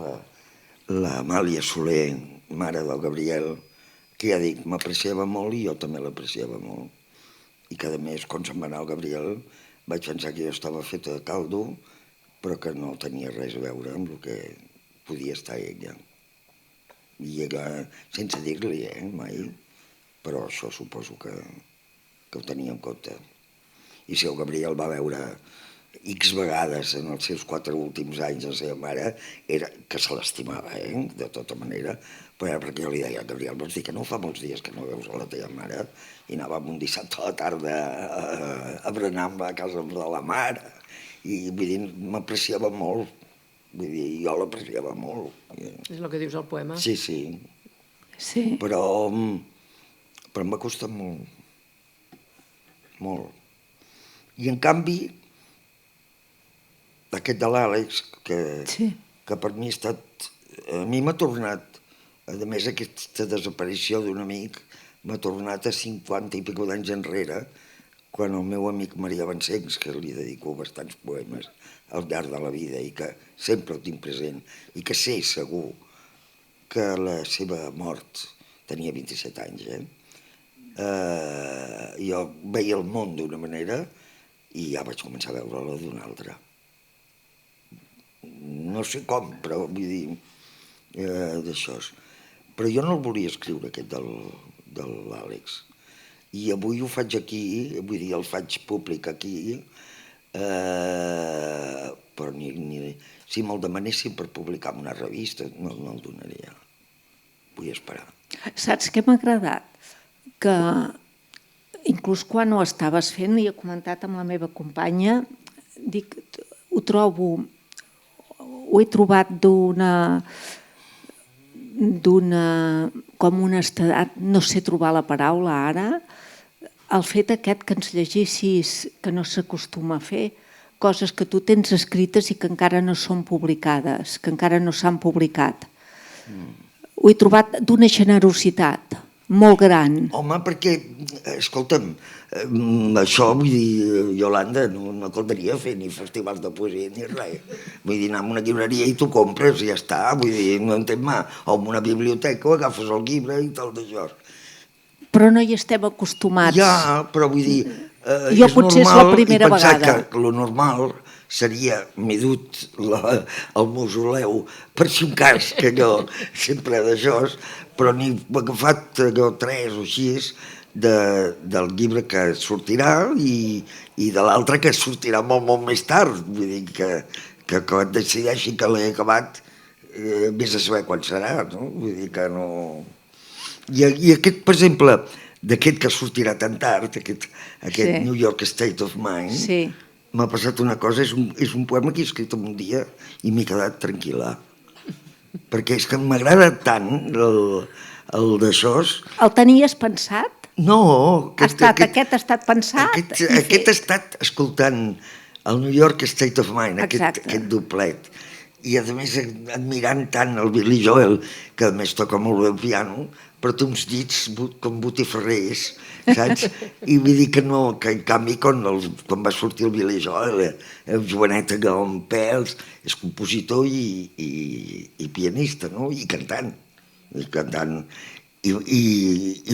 S2: l'Amàlia Soler, mare del Gabriel, que ja dic, m'apreciava molt i jo també l'apreciava molt. I que, a més, quan se'n va anar el Gabriel, vaig pensar que jo estava feta de caldo, però que no tenia res a veure amb el que podia estar ella. I ella, sense dir-li, mai, però això suposo que ho tenia en compte. I si el Gabriel va veure X vegades en els seus 4 últims anys la seva mare, era que se l'estimava, de tota manera, però era perquè jo li deia, Gabriel, vols dir que no fa molts dies que no veus a la teva mare? I anàvem un dissabte a la tarda a berenar a casa de la mare, i vull dir, m'apreciava molt, vull dir, jo l'apreciava molt.
S3: És el que dius al poema.
S2: Sí, sí,
S5: Sí.
S2: però em va costar molt, molt. I en canvi, aquest de l'Àlex,
S5: Sí.
S2: que per mi ha estat... A mi m'ha tornat, a més aquesta desaparició d'un amic, m'ha tornat a 50 i pico d'anys enrere, quan el meu amic Maria Vancencs, que li dedico bastants poemes al llarg de la vida i que sempre el tinc present, i que sé segur que la seva mort tenia 27 anys, jo veia el món d'una manera i ja vaig començar a veure-la d'una altra. No sé com, però vull dir, d'això. Però jo no el volia escriure, aquest de l'Àlex. I avui ho faig aquí, vull dir, el faig públic aquí, però si me'l demanessin per publicar en una revista, no el donaria. Vull esperar.
S5: Saps què m'ha agradat? Que inclús quan ho estaves fent, i he comentat amb la meva companya, dic, ho he trobat com una estedat, no sé trobar la paraula ara, el fet aquest que ens llegissis, que no s'acostuma a fer, coses que tu tens escrites i que encara no són publicades, que encara no s'han publicat. Ho he trobat d'una generositat molt gran.
S2: Home, perquè, escolta'm, això, vull dir, Iolanda, no caldria fer ni festivals de poesia ni res. Vull dir, anar a una llibreria i t'ho compres i ja està, vull dir, no entenc mà. O en una biblioteca o agafes el llibre i tal d'això.
S5: Però no hi estem acostumats.
S2: Ja, però vull dir,
S5: Jo potser és la primera vegada.
S2: I pensar que el normal seria, m'he dut el mausoleu per si un cas, que jo sempre d'això, però n'he agafat 3 o 6 del llibre que sortirà i de l'altre que sortirà molt, molt més tard. Vull dir que quan decideixi que l'he acabat, vés a saber quan serà, no? Vull dir que no... I aquest, per exemple, d'aquest que sortirà tan tard, aquest
S5: Sí.
S2: New York State of Mind,
S5: Sí.
S2: m'ha passat una cosa, és un poema que he escrit en un dia i m'he quedat tranquil·la. Perquè és que m'agrada tant el d'això.
S5: El tenies pensat?
S2: No.
S5: Aquest ha estat pensat?
S2: Aquest ha estat escoltant el New York State of Mind,
S5: Exacte.
S2: aquest doblet. I a més admirant tant el Billy Joel, que a més toca molt bé el piano, però té uns dits com botifarrers, saps? I vull dir que no, que en canvi quan va sortir el Billy Joel, el jovenet amb pèls, és compositor i pianista, no? I cantant. I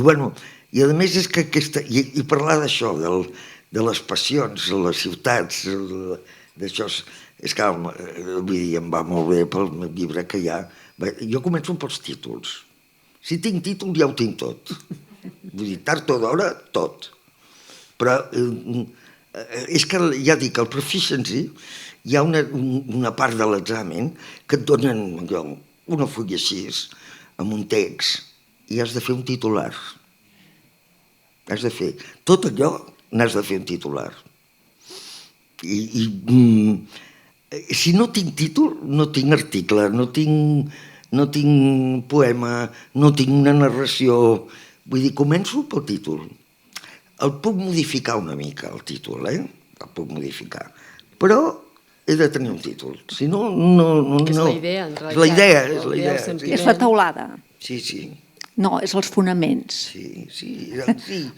S2: bueno, i a més és que i parlar d'això, de les passions, de les ciutats, d'això, és que, vull dir, em va molt bé pel llibre que hi ha. Jo començo pels títols. Si tinc títol ja ho tinc tot. Vull dir, tard o d'hora, tot. Però és que ja dic, al Proficiency hi ha una part de l'examen que et donen una fulla així, amb un text, i has de fer un titular. Has de fer tot allò, n'has de fer un titular. Si no tinc títol, no tinc article, no tinc poema, no tinc una narració. Vull dir, començo pel títol. El puc modificar una mica, el títol, El puc modificar. Però he de tenir un títol. Si no, no...
S3: És la idea, en realitat.
S2: És la idea.
S3: El sentiment.
S5: És la teulada.
S2: Sí.
S5: No, és els fonaments.
S2: Sí.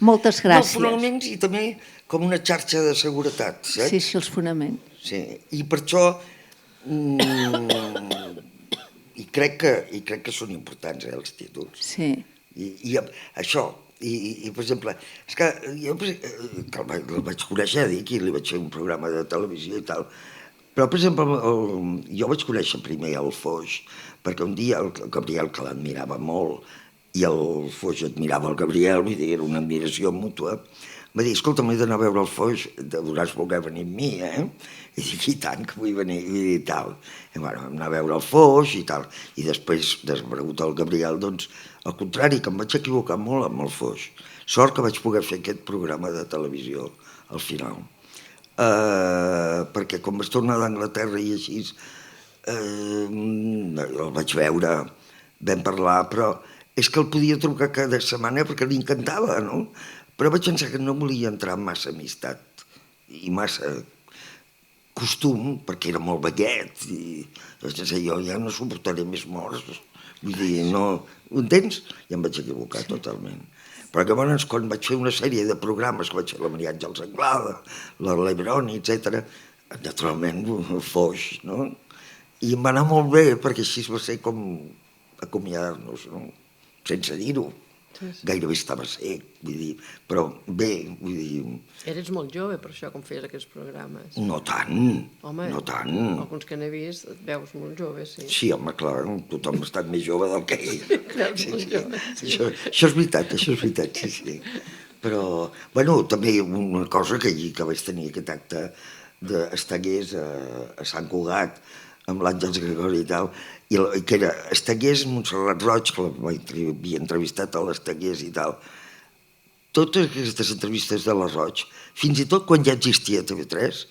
S5: Moltes gràcies.
S2: Els fonaments i també com una xarxa de seguretat, saps?
S5: Sí, els fonaments.
S2: Sí, i per això i crec que són importants, els títols.
S5: Sí.
S2: I això, per exemple, és que jo que el vaig conèixer, dic, i li vaig fer un programa de televisió i tal, però, per exemple, jo vaig conèixer primer el Foix, perquè un dia el Gabriel, que l'admirava molt, i el Foix admirava el Gabriel, vull dir, era una admiració mútua, va dir, escolta, m'he d'anar a veure el Foix, deuràs voler venir amb mi, eh? I dic, i tant, que vull venir, i tal. I bueno, vam anar a veure el Foix i tal. I després, desaparegut el Gabriel, doncs, al contrari, que em vaig equivocar molt amb el Foix. Sort que vaig poder fer aquest programa de televisió al final. Perquè com vaig tornar d'Anglaterra i així, el vaig veure, vam parlar, però és que el podia trucar cada setmana perquè li encantava, no? Però vaig pensar que no volia entrar en massa amistat i massa costum, perquè era molt veguet, i vaig pensar, jo ja no suportaré més morts, vull dir, no... Ho entens? I em vaig equivocar totalment. Però llavors, quan vaig fer una sèrie de programes, que vaig fer la Maria Àngels Anglada, la Lebroni, etc., naturalment, Foix, no? I em va anar molt bé, perquè així va ser com acomiadar-nos, no? Sense dir-ho. Gairebé estava sec, vull dir, però bé, vull dir...
S3: Eres molt jove, per això, com feies aquests programes.
S2: No tant,
S3: Home,
S2: no tant.
S3: alguns que n'he vist et veus molt jove, sí.
S2: Sí, home, clar, tothom ha estat més jove del que ell.
S3: Creus molt jove, sí.
S2: Això és veritat, sí. Però, bueno, també una cosa que vaig tenir aquest acte d'Estagués a Sant Cugat, amb l'Àngels Gregori i tal, i que era Estagués, Montserrat Roig, que l'havia entrevistat a l'Estagués i tal. Totes aquestes entrevistes de la Roig, fins i tot quan ja existia TV3,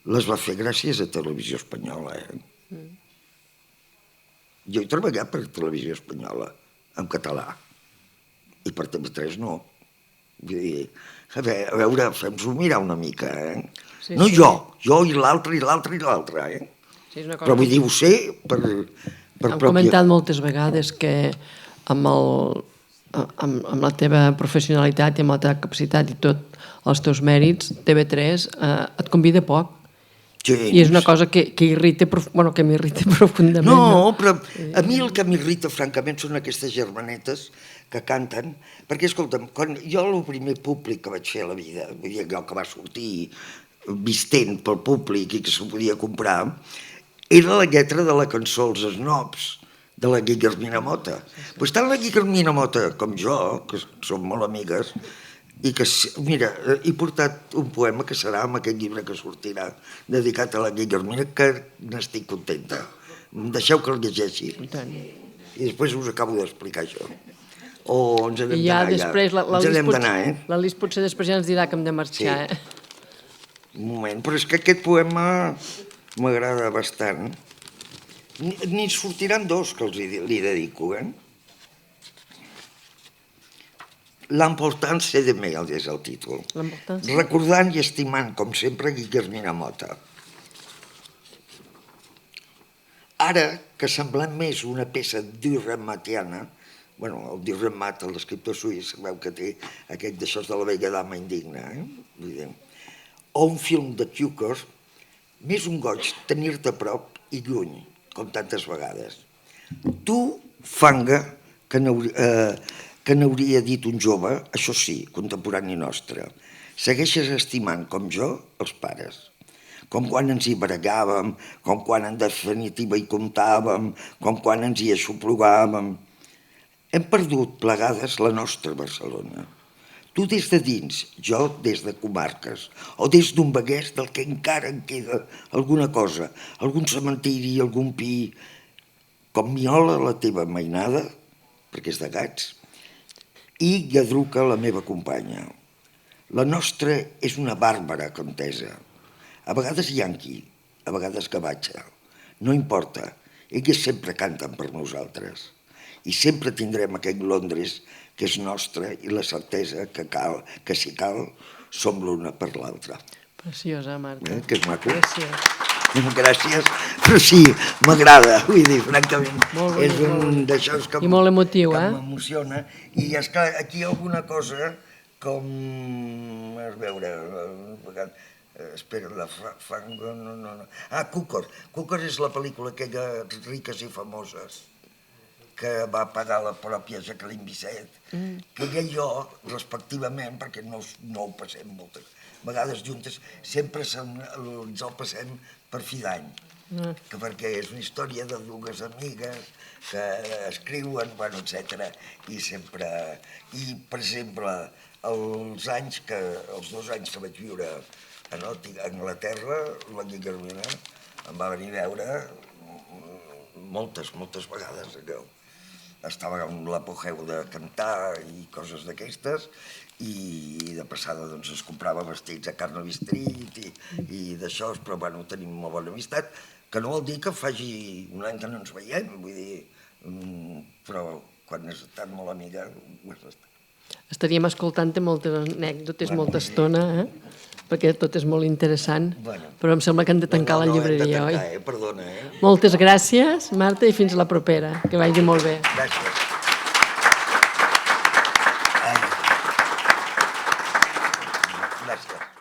S2: les va fer gràcies a Televisió Espanyola. Jo he treballat per Televisió Espanyola, en català, i per TV3 no. Vull dir, a veure, fem-s'ho mirar una mica, eh?
S3: Sí,
S2: No
S3: sí.
S2: jo i l'altre, eh?
S3: Sí, és una cosa
S2: Però vull dir, ho sé per
S3: Hem comentat moltes vegades que amb la teva professionalitat i amb la teva capacitat i tots els teus mèrits, TV3 et convida poc. I és una cosa que m'irrita profundament.
S2: No, però a mi el que m'irrita, francament, són aquestes germanetes que canten, perquè, escolta'm, quan jo el primer públic que vaig fer a la vida, vull dir, allò que va sortir vistent pel públic i que s'ho podia comprar, era la lletra de la cançó Els Snobs, de la Guillermina Mota. Doncs tant la Guillermina Mota com jo, que som molt amigues, i que, mira, he portat un poema que serà amb aquest llibre que sortirà, dedicat a la Guillermina, que n'estic contenta. Deixeu que el llegeixi. I després us acabo d'explicar això. O ens n'hem
S3: I ja
S2: d'anar,
S3: després,
S2: Ens n'hem d'anar,
S3: la Lis potser després ja ens dirà que hem de marxar,
S2: Sí. Un moment, però és que aquest poema m'agrada bastant. N'hi sortiran dos que li dedico, eh? L'importància de Mel és el títol.
S3: L'importància.
S2: Recordant i estimant, com sempre, Guillermina Mota. Ara, que semblant més una peça d'Urrematiana, bueno, el d'Urremat, l'escriptor suís, sabeu que té aquest d'això de la vella dama indigna, vull dir, o un film de Cukor, més un goig tenir-te a prop i lluny, com tantes vegades. Tu, fanga, que n'hauria dit un jove, això sí, contemporani nostre, segueixes estimant, com jo, els pares. Com quan ens hi barallàvem, com quan en definitiva hi comptàvem, com quan ens hi aixoplugàvem. Hem perdut plegades la nostra Barcelona. Tu des de dins, jo des de comarques, o des d'un Vallès del que encara en queda alguna cosa, algun cementiri, algun pi, com Miola, la teva mainada, perquè és de Gats, i Lladruca, la meva companya. La nostra és una bàrbara contesa, a vegades yanqui, a vegades gavatxa. No importa, elles sempre canten per nosaltres. I sempre tindrem aquell Londres que és nostre i la certesa que si cal som l'una per l'altra.
S3: Preciosa, Marta.
S2: Que és maco.
S3: Gràcies.
S2: gràcies, però sí, m'agrada, vull dir, francament,
S3: Molt bonic,
S2: és
S3: molt
S2: un
S3: bonic.
S2: d'aixòs que
S3: I molt emotiu,
S2: que
S3: eh?
S2: m'emociona, i és que aquí hi ha alguna cosa com, a veure, espera, la Fango, no. Cúcor. Cúcor és la pel·lícula aquella Riques i Famoses, que va pagar la pròpia Jacqueline Bisset, que ella i jo, respectivament, perquè no ho passem moltes vegades juntes, sempre ens el passem per fi d'any, perquè és una història de dues amigues que escriuen, bueno, etc. I sempre... I, per exemple, els 2 anys que vaig viure a Anglaterra, la Guillermina em va venir a veure moltes vegades allò. Estava en l'apogeu de cantar i coses d'aquestes, i de passada doncs es comprava vestits a Carnaby Street i d'això, però bueno, tenim molt bona amistat, que no vol dir que faci un any que no ens veiem, vull dir, però quan has estat molt amiga ho has estat.
S3: Estaríem escoltant-te moltes anècdotes, molta estona, perquè tot és molt interessant, però em sembla que hem de tancar la llibreria, oi?
S2: Perdona,
S3: Moltes gràcies, Marta, i fins la propera. Que vagi molt bé.
S2: Gràcies. Gràcies.